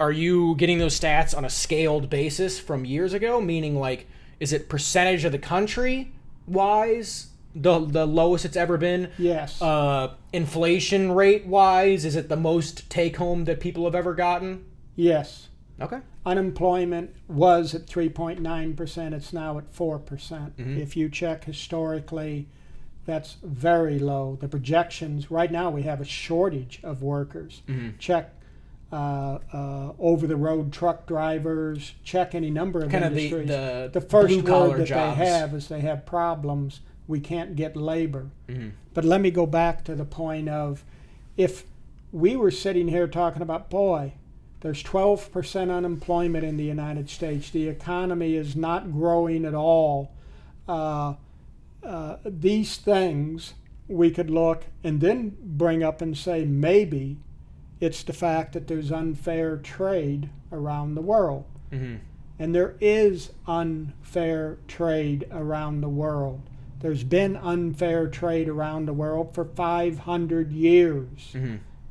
are you getting those stats on a scaled basis from years ago? Meaning, like, is it percentage of the country wise the lowest it's ever been? Yes. Inflation rate wise, is it the most take home that people have ever gotten? Yes. Okay. Unemployment was at 3.9%. It's now at 4%. If you check historically, that's very low. The projections, right now we have a shortage of workers. Check over-the-road truck drivers, check any number of kind industries. Of the first word that jobs. they have is they have problems. We can't get labor. But let me go back to the point of, if we were sitting here talking about, boy, there's 12% unemployment in the United States, the economy is not growing at all, these things we could look and then bring up and say, maybe it's the fact that there's unfair trade around the world. And there is unfair trade around the world. There's been unfair trade around the world for 500 years.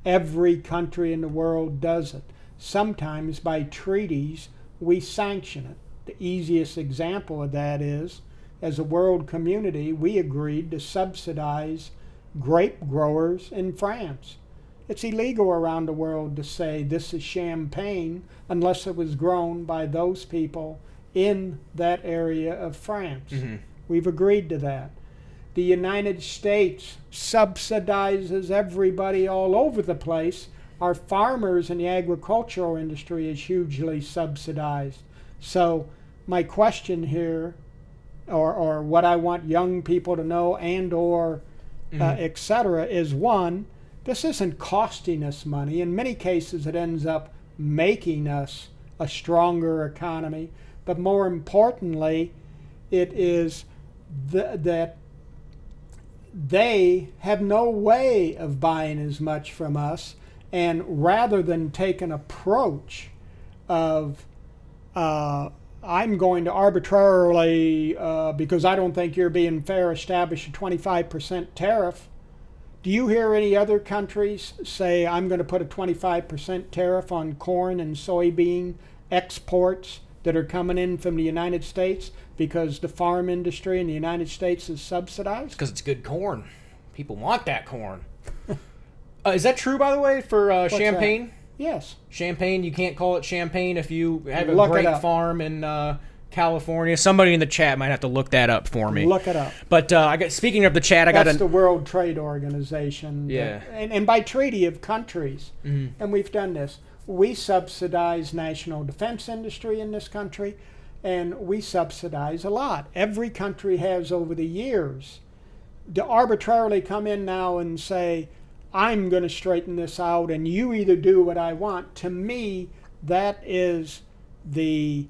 Every country in the world does it. Sometimes by treaties, we sanction it. The easiest example of that is, as a world community, we agreed to subsidize grape growers in France. It's illegal around the world to say this is champagne unless it was grown by those people in that area of France. We've agreed to that. The United States subsidizes everybody all over the place our farmers and the agricultural industry is hugely subsidized. So my question here, or what I want young people to know and or et cetera, is one, this isn't costing us money. In many cases, it ends up making us a stronger economy. But more importantly, it is that they have no way of buying as much from us. And rather than take an approach of, I'm going to arbitrarily, because I don't think you're being fair, establish a 25% tariff. Do you hear any other countries say, I'm going to put a 25% tariff on corn and soybean exports that are coming in from the United States because the farm industry in the United States is subsidized? Because it's good corn. People want that corn. Is that true, by the way, for Champagne? That? Yes. Champagne, you can't call it Champagne if you have a Look great farm in California. Somebody in the chat might have to look that up for me. Look it up. But speaking of the chat, That's the World Trade Organization. Yeah. And by treaty of countries, and we've done this, we subsidize national defense industry in this country, and we subsidize a lot. Every country has over the years. To arbitrarily come in now and say, I'm going to straighten this out and you either do what I want, to me, that is the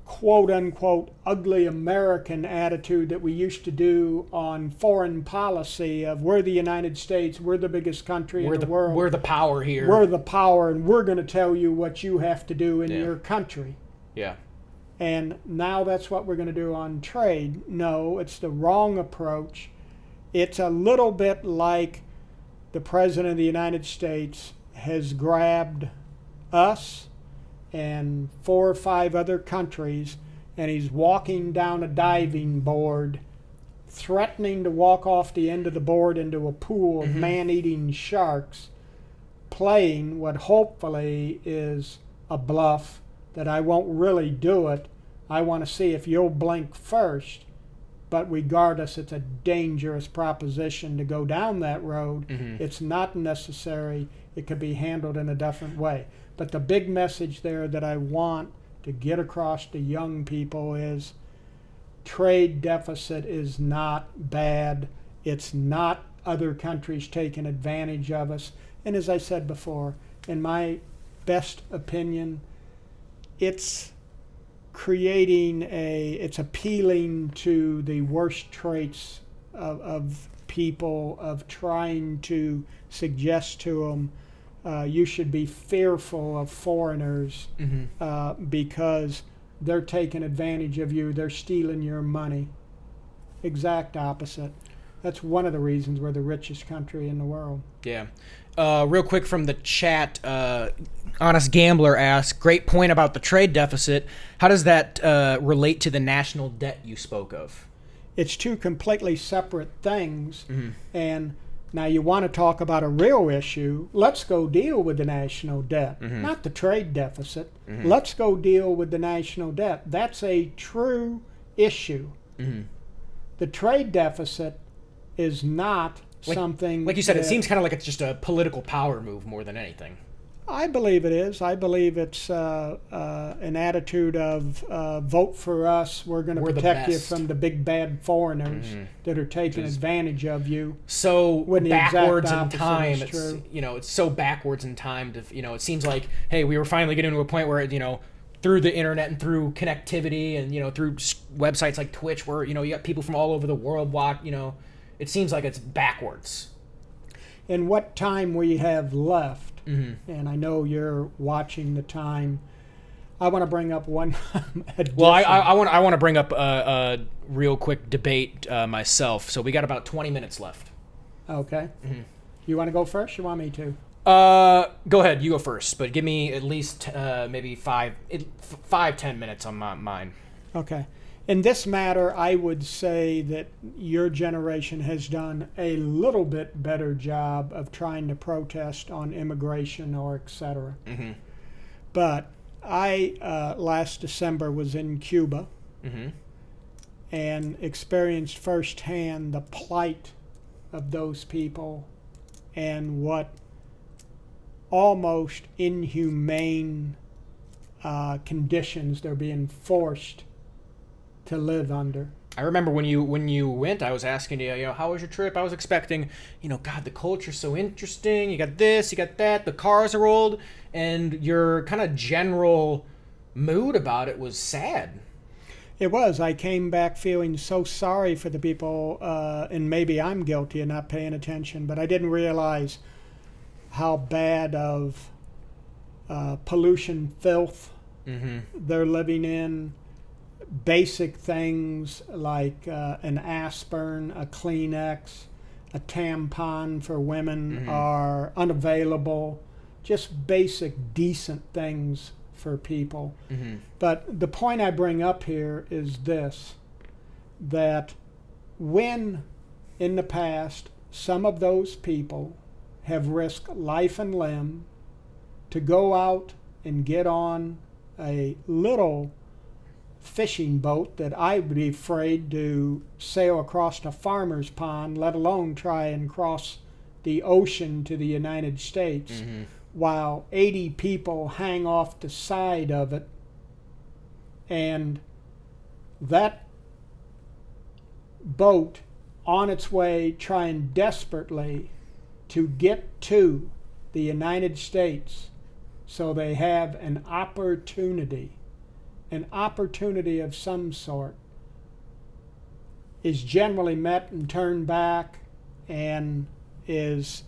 quote-unquote ugly American attitude that we used to do on foreign policy of we're the United States, we're the biggest country in the world. We're the power here. We're the power, and we're going to tell you what you have to do in your country. Yeah. And now that's what we're going to do on trade. No, it's the wrong approach. It's a little bit like the President of the United States has grabbed us and 4 or 5 other countries, and he's walking down a diving board, threatening to walk off the end of the board into a pool of man-eating sharks, playing what hopefully is a bluff that I won't really do it. I want to see if you'll blink first. But regardless, it's a dangerous proposition to go down that road. It's not necessary. It could be handled in a different way. But the big message there that I want to get across to young people is trade deficit is not bad. It's not other countries taking advantage of us. And as I said before, in my best opinion, it's it's appealing to the worst traits of people, of trying to suggest to them you should be fearful of foreigners because they're taking advantage of you, they're stealing your money. Exact opposite. That's one of the reasons we're the richest country in the world. Yeah. Real quick from the chat, Honest Gambler asks, great point about the trade deficit. How does that relate to the national debt you spoke of? It's two completely separate things. And now you want to talk about a real issue. Let's go deal with the national debt, not the trade deficit. Let's go deal with the national debt. That's a true issue. The trade deficit is not something like you said, it seems kind of like it's just a political power move more than anything. I believe it is. I believe it's an attitude of vote for us. We're going to protect you from the big bad foreigners that are taking advantage of you. So backwards in time, it's so backwards in time. To, it seems like, hey, we were finally getting to a point where through the internet and through connectivity and through websites like Twitch, where you got people from all over the world watch. It seems like it's backwards. In what time we have left, and I know you're watching the time, I want to bring up one addition. Well, I want to bring up a real quick debate myself. So we got about 20 minutes left. Okay. You want to go first? You want me to? Go ahead. You go first, but give me at least maybe 5-10 minutes on mine. Okay. In this matter, I would say that your generation has done a little bit better job of trying to protest on immigration or et cetera. But I, last December, was in Cuba and experienced firsthand the plight of those people and what almost inhumane conditions they're being forced to live under. I remember when you went, I was asking you, how was your trip? I was expecting, God, the culture's so interesting. You got this, you got that. The cars are old, and your kind of general mood about it was sad. It was. I came back feeling so sorry for the people, and maybe I'm guilty of not paying attention, but I didn't realize how bad of pollution, filth they're living in. Basic things like an aspirin, a Kleenex, a tampon for women are unavailable. Just basic, decent things for people. But the point I bring up here is this, that when in the past some of those people have risked life and limb to go out and get on a little fishing boat that I would be afraid to sail across a farmer's pond, let alone try and cross the ocean to the United States, while 80 people hang off the side of it, and that boat on its way trying desperately to get to the United States so they have an opportunity of some sort, is generally met and turned back and is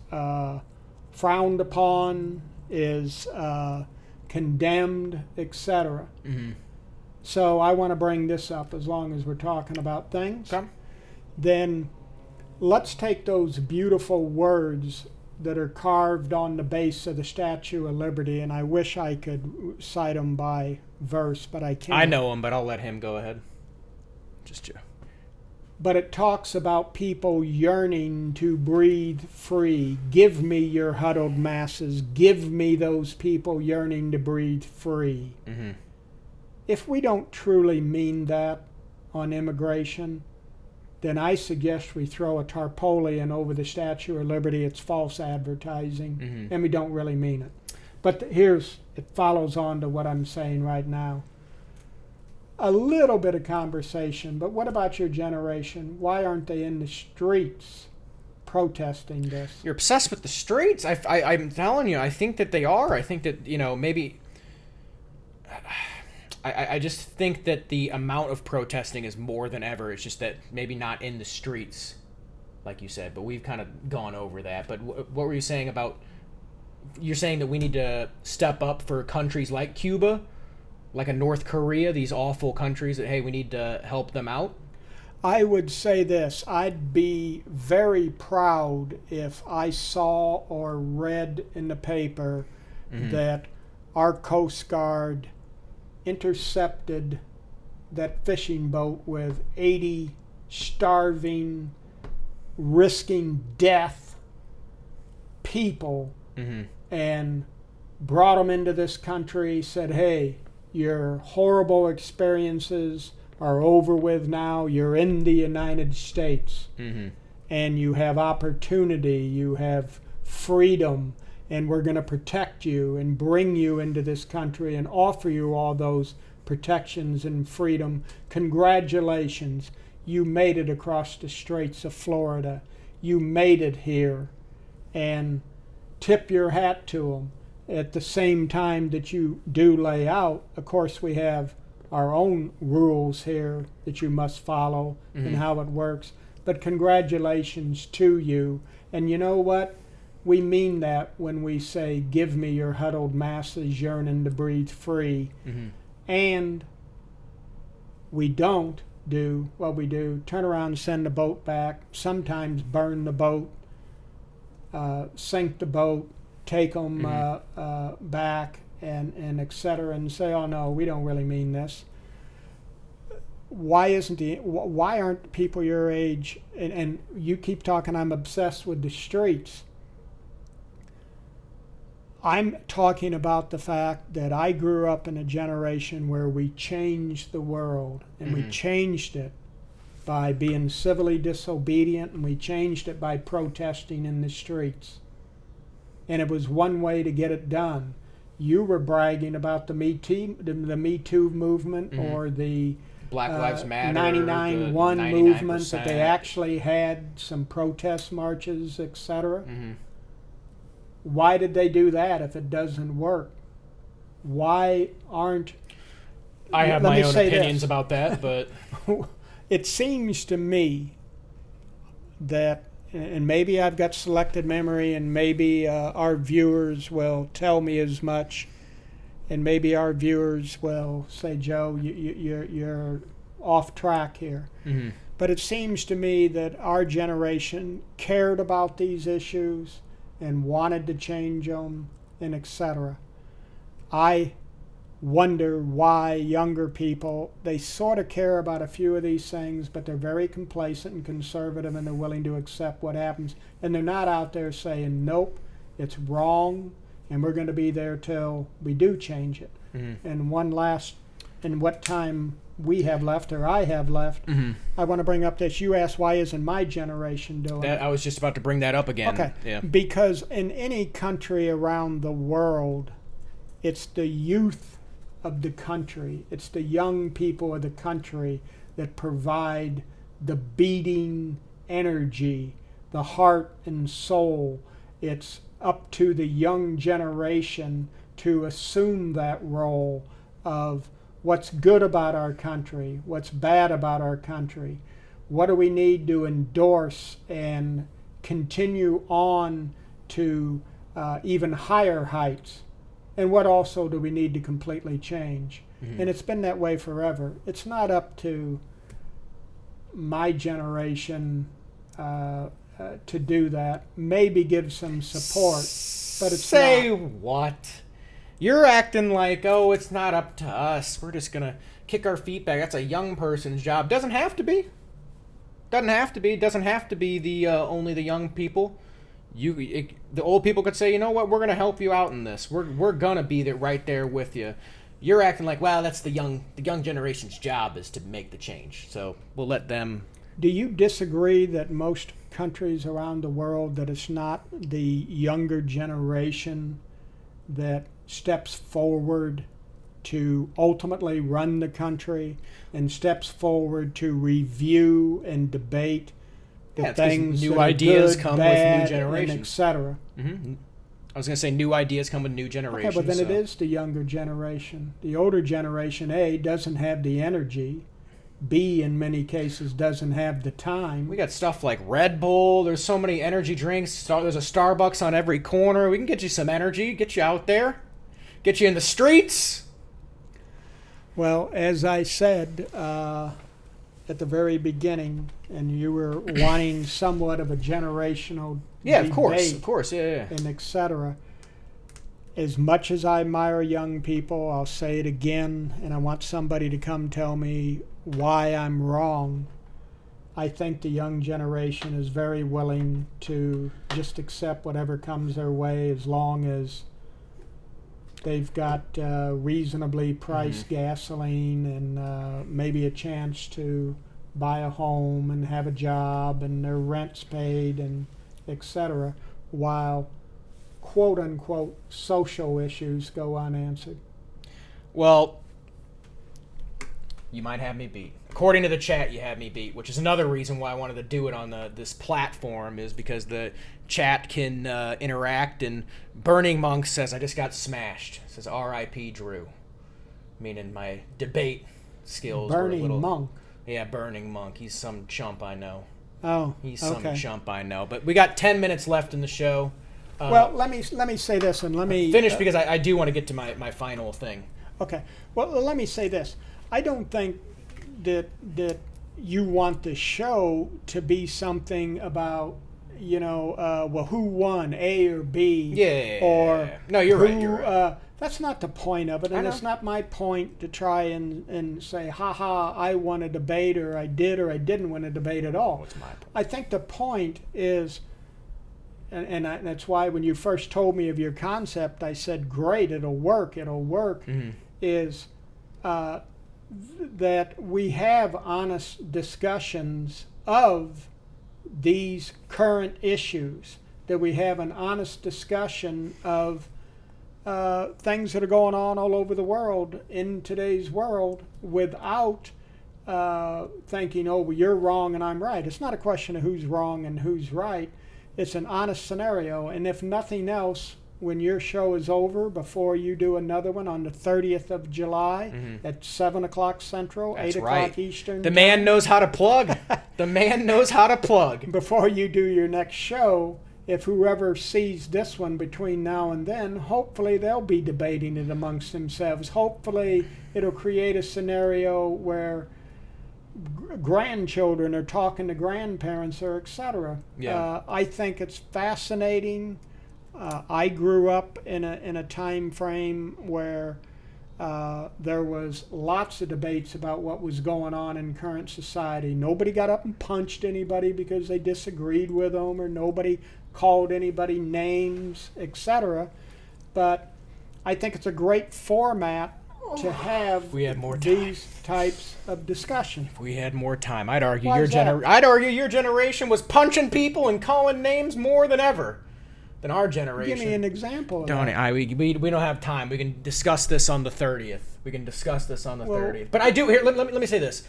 frowned upon, is condemned, etc. So I want to bring this up as long as we're talking about things. Okay. Then let's take those beautiful words that are carved on the base of the Statue of Liberty, and I wish I could cite them by verse, but I can't. I know them, but I'll let him go ahead. Just you. But it talks about people yearning to breathe free. Give me your huddled masses. Give me those people yearning to breathe free. If we don't truly mean that on immigration, then I suggest we throw a tarpaulin over the Statue of Liberty. It's false advertising, and we don't really mean it. But it follows on to what I'm saying right now. A little bit of conversation, but what about your generation? Why aren't they in the streets protesting this? You're obsessed with the streets? I'm telling you, I think that they are. I think that, maybe... I just think that the amount of protesting is more than ever. It's just that maybe not in the streets, like you said, but we've kind of gone over that. But what were you saying about... You're saying that we need to step up for countries like Cuba, like a North Korea, these awful countries that, hey, we need to help them out? I would say this. I'd be very proud if I saw or read in the paper that our Coast Guard intercepted that fishing boat with 80 starving, risking death people and brought them into this country, said, hey, your horrible experiences are over with now. You're in the United States and you have opportunity, you have freedom, and we're going to protect you and bring you into this country and offer you all those protections and freedom. Congratulations. You made it across the Straits of Florida. You made it here. And tip your hat to them. At the same time that you do lay out, of course, we have our own rules here that you must follow and how it works. But congratulations to you. And you know what? We mean that when we say, give me your huddled masses yearning to breathe free. And we don't do what we do, turn around and send the boat back, sometimes burn the boat, sink the boat, take them back, and et cetera, and say, oh no, we don't really mean this. Why aren't people your age, and you keep talking, I'm obsessed with the streets. I'm talking about the fact that I grew up in a generation where we changed the world, and we changed it by being civilly disobedient, and we changed it by protesting in the streets. and it was one way to get it done. You were bragging about the Me Too movement, or the Black Lives Matter, 99-1 the movement, that 99%. they actually had some protest marches, etc. Why did they do that if it doesn't work? Why aren't... I have Let my me own say opinions this. about that, but It seems to me that, and maybe I've got selected memory, and maybe our viewers will tell me as much, and maybe our viewers will say, Joe, you're off track here. But it seems to me that our generation cared about these issues and wanted to change them, and etc. I wonder why younger people, they sort of care about a few of these things, but they're very complacent and conservative, and they're willing to accept what happens, and they're not out there saying, nope, it's wrong, and we're going to be there till we do change it. And one last, in what time we have left, or I have left, I want to bring up this. You asked, why isn't my generation doing it? I was just about to bring that up again. Okay. Yeah. Because in any country around the world, it's the youth of the country, it's the young people of the country that provide the beating energy, the heart and soul. It's up to the young generation to assume that role of what's good about our country, what's bad about our country, what do we need to endorse and continue on to even higher heights, and what also do we need to completely change. And it's been that way forever. It's not up to my generation to do that. Maybe give some support, but it's Say not. what? You're acting like, oh, it's not up to us. We're just gonna kick our feet back. That's a young person's job. Doesn't have to be. Doesn't have to be. Doesn't have to be the only the young people. The old people could say, you know what? We're gonna help you out in this. We're gonna be there, right there with you. You're acting like, well, that's the young generation's job is to make the change. So we'll let them. Do you disagree that most countries around the world, that it's not the younger generation that steps forward to ultimately run the country and steps forward to review and debate the Yeah, it's 'cause things new that are ideas good, come with new bad, generations. and etc.? I was gonna say new ideas come with new generations. Okay, but then it so. is the younger generation. The older generation, A, doesn't have the energy. B, in many cases, doesn't have the time. We got stuff like Red Bull. There's so many energy drinks. There's a Starbucks on every corner. We can get you some energy, get you out there, get you in the streets. Well, as I said at the very beginning, and you were wanting somewhat of a generational Yeah, debate, of course, yeah. and etc. As much as I admire young people, I'll say it again, and I want somebody to come tell me why I'm wrong. I think the young generation is very willing to just accept whatever comes their way, as long as they've got reasonably priced gasoline and maybe a chance to buy a home and have a job and their rent's paid and etc., while quote unquote social issues go unanswered. Well, you might have me beat. According to the chat, you have me beat, which is another reason why I wanted to do it on this platform, is because the chat can interact. And Burning Monk says, I just got smashed. Says R.I.P. Drew. Meaning my debate skills were a Burning little... Monk. Yeah, Burning Monk. He's some chump I know. Oh, He's some okay. chump I know. But we got 10 minutes left in the show. Well, let me say this, and let me Finish because I do want to get to my final thing. Okay. Well, let me say this. I don't think that you want the show to be something about, well, who won, A or B? Yeah. Or no, you're who, right. You're right. That's not the point of it, and it's not my point to try and say, ha, I won a debate, or I didn't win a debate at all. What's my point? I think the point is, and that's why when you first told me of your concept, I said, great, it'll work, is that we have honest discussions of these current issues, that we have an honest discussion of things that are going on all over the world in today's world without thinking, oh, well, you're wrong and I'm right. It's not a question of who's wrong and who's right. It's an honest scenario. And if nothing else, when your show is over, before you do another one on the 30th of July at 7 o'clock Central, That's 8 right. o'clock Eastern. The man knows how to plug. The man knows how to plug. Before you do your next show, if whoever sees this one between now and then, hopefully they'll be debating it amongst themselves. Hopefully it'll create a scenario where grandchildren are talking to grandparents or etc. Yeah. I think it's fascinating. I grew up in a time frame where there was lots of debates about what was going on in current society. Nobody got up and punched anybody because they disagreed with them, or nobody called anybody names, etc. But I think it's a great format to have we had more time. These types of discussion. If we had more time, I'd argue Why is that? I'd argue your generation was punching people and calling names more than ever than our generation. Give me an example of Don't that. we don't have time. We can discuss this on the 30th. We can discuss this on the 30th. But I do here. Let me say this.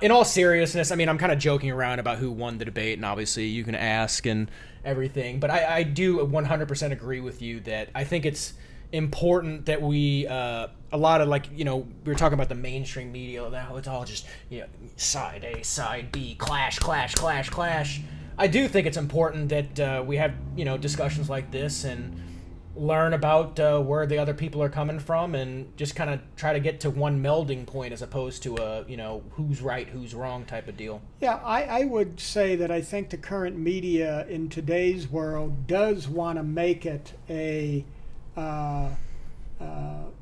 In all seriousness, I mean, I'm kind of joking around about who won the debate, and obviously you can ask and everything. But I do 100% agree with you that I think it's important that we a lot of, like, you know, we were talking about the mainstream media now. It's all just, you know, side A, side B, clash. I do think it's important that we have, you know, discussions like this and learn about where the other people are coming from, and just kind of try to get to one melding point as opposed to a, you know, who's right, who's wrong type of deal. Yeah, I would say that I think the current media in today's world does want to make it a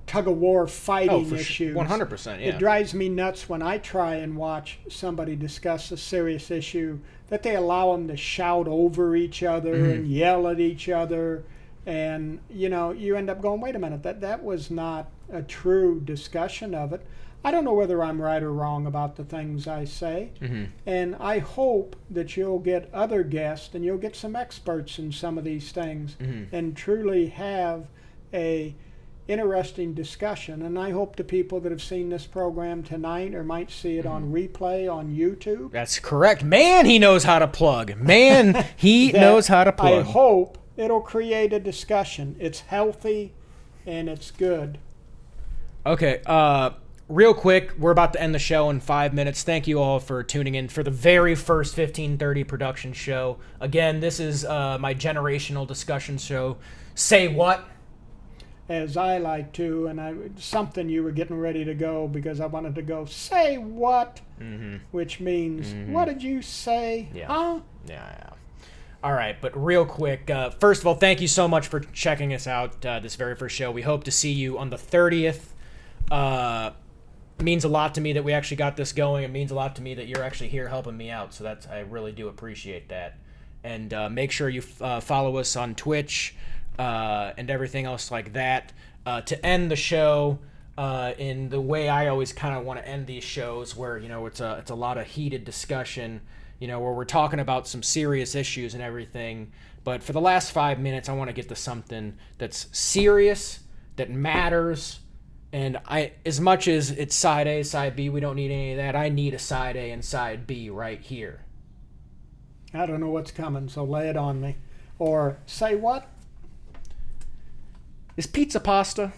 tug-of-war fighting issue. 100%, yeah. It drives me nuts when I try and watch somebody discuss a serious issue that they allow them to shout over each other and yell at each other. And, you know, you end up going, wait a minute, that was not a true discussion of it. I don't know whether I'm right or wrong about the things I say. And I hope that you'll get other guests and you'll get some experts in some of these things and truly have a interesting discussion. And I hope the people that have seen this program tonight or might see it on replay on YouTube. That's correct. Man, he knows how to plug. Man, he knows how to plug. I hope it'll create a discussion. It's healthy and it's good. Okay, real quick, we're about to end the show in 5 minutes. Thank you all for tuning in for the very first 1530 production show. Again, this is my generational discussion show. Say what? As I like to, and something you were getting ready to go because I wanted to go, say what? Which means, what did you say? Yeah. Huh? Yeah. All right, but real quick, first of all, thank you so much for checking us out this very first show. We hope to see you on the 30th. It means a lot to me that we actually got this going. It means a lot to me that you're actually here helping me out, so I really do appreciate that. And make sure you follow us on Twitch and everything else like that. To end the show in the way I always kind of want to end these shows, where, you know, it's a lot of heated discussion, you know, where we're talking about some serious issues and everything. But for the last 5 minutes, I want to get to something that's serious, that matters. And as much as it's side A, side B, we don't need any of that. I need a side A and side B right here. I don't know what's coming, so lay it on me. Or say what? Is pizza pasta?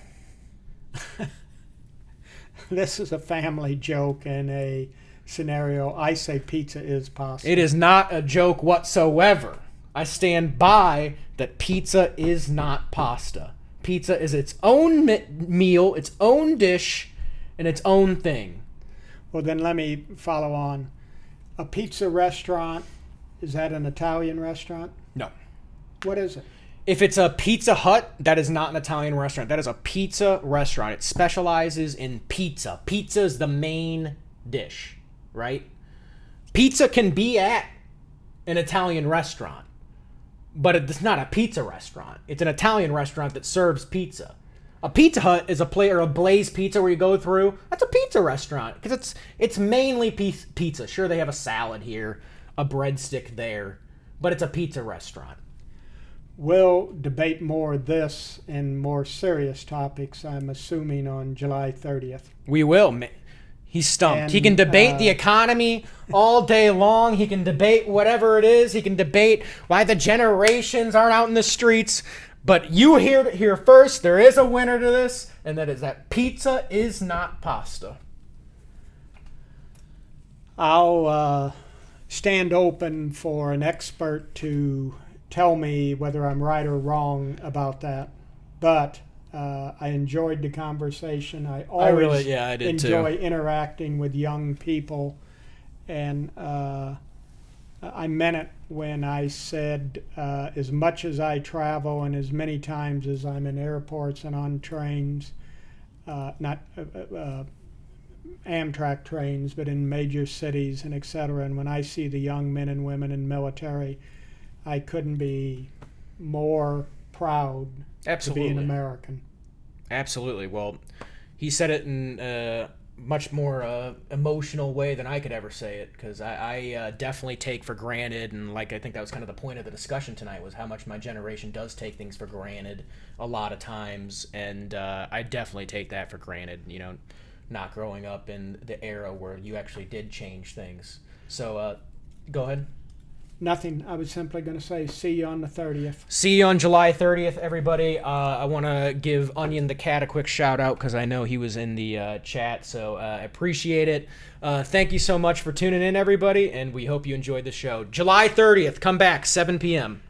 This is a family joke and a scenario. I say pizza is pasta. It is not a joke whatsoever. I stand by that pizza is not pasta. Pizza is its own meal, its own dish, and its own thing. Well, then let me follow on. A pizza restaurant, is that an Italian restaurant? No. What is it? If it's a Pizza Hut, that is not an Italian restaurant. That is a pizza restaurant. It specializes in pizza. Pizza is the main dish, right? Pizza can be at an Italian restaurant, but it's not a pizza restaurant. It's an Italian restaurant that serves pizza. A Pizza Hut is a Blaze Pizza where you go through. That's a pizza restaurant because it's mainly pizza. Sure, they have a salad here, a breadstick there, but it's a pizza restaurant. we'll debate more of this and more serious topics, I'm assuming, on July 30th. We will. He's stumped. And, he can debate the economy all day long. He can debate whatever it is. He can debate why the generations aren't out in the streets. But you heard it here first. There is a winner to this, and that is that pizza is not pasta. I'll stand open for an expert to tell me whether I'm right or wrong about that. But I enjoyed the conversation. I always I did enjoy too. interacting with young people. And I meant it when I said as much as I travel and as many times as I'm in airports and on trains, not Amtrak trains, but in major cities and et cetera. And when I see the young men and women in military, I couldn't be more proud Absolutely. to be an American. Absolutely. Well, he said it in a much more emotional way than I could ever say it, because I definitely take for granted, and I think that was kind of the point of the discussion tonight, was how much my generation does take things for granted a lot of times, and I definitely take that for granted, not growing up in the era where you actually did change things. So go ahead. Nothing. I was simply going to say, see you on the 30th. See you on July 30th, everybody. I want to give Onion the Cat a quick shout out because I know he was in the chat, so I appreciate it. Thank you so much for tuning in, everybody, and we hope you enjoyed the show. July 30th, come back, 7 p.m.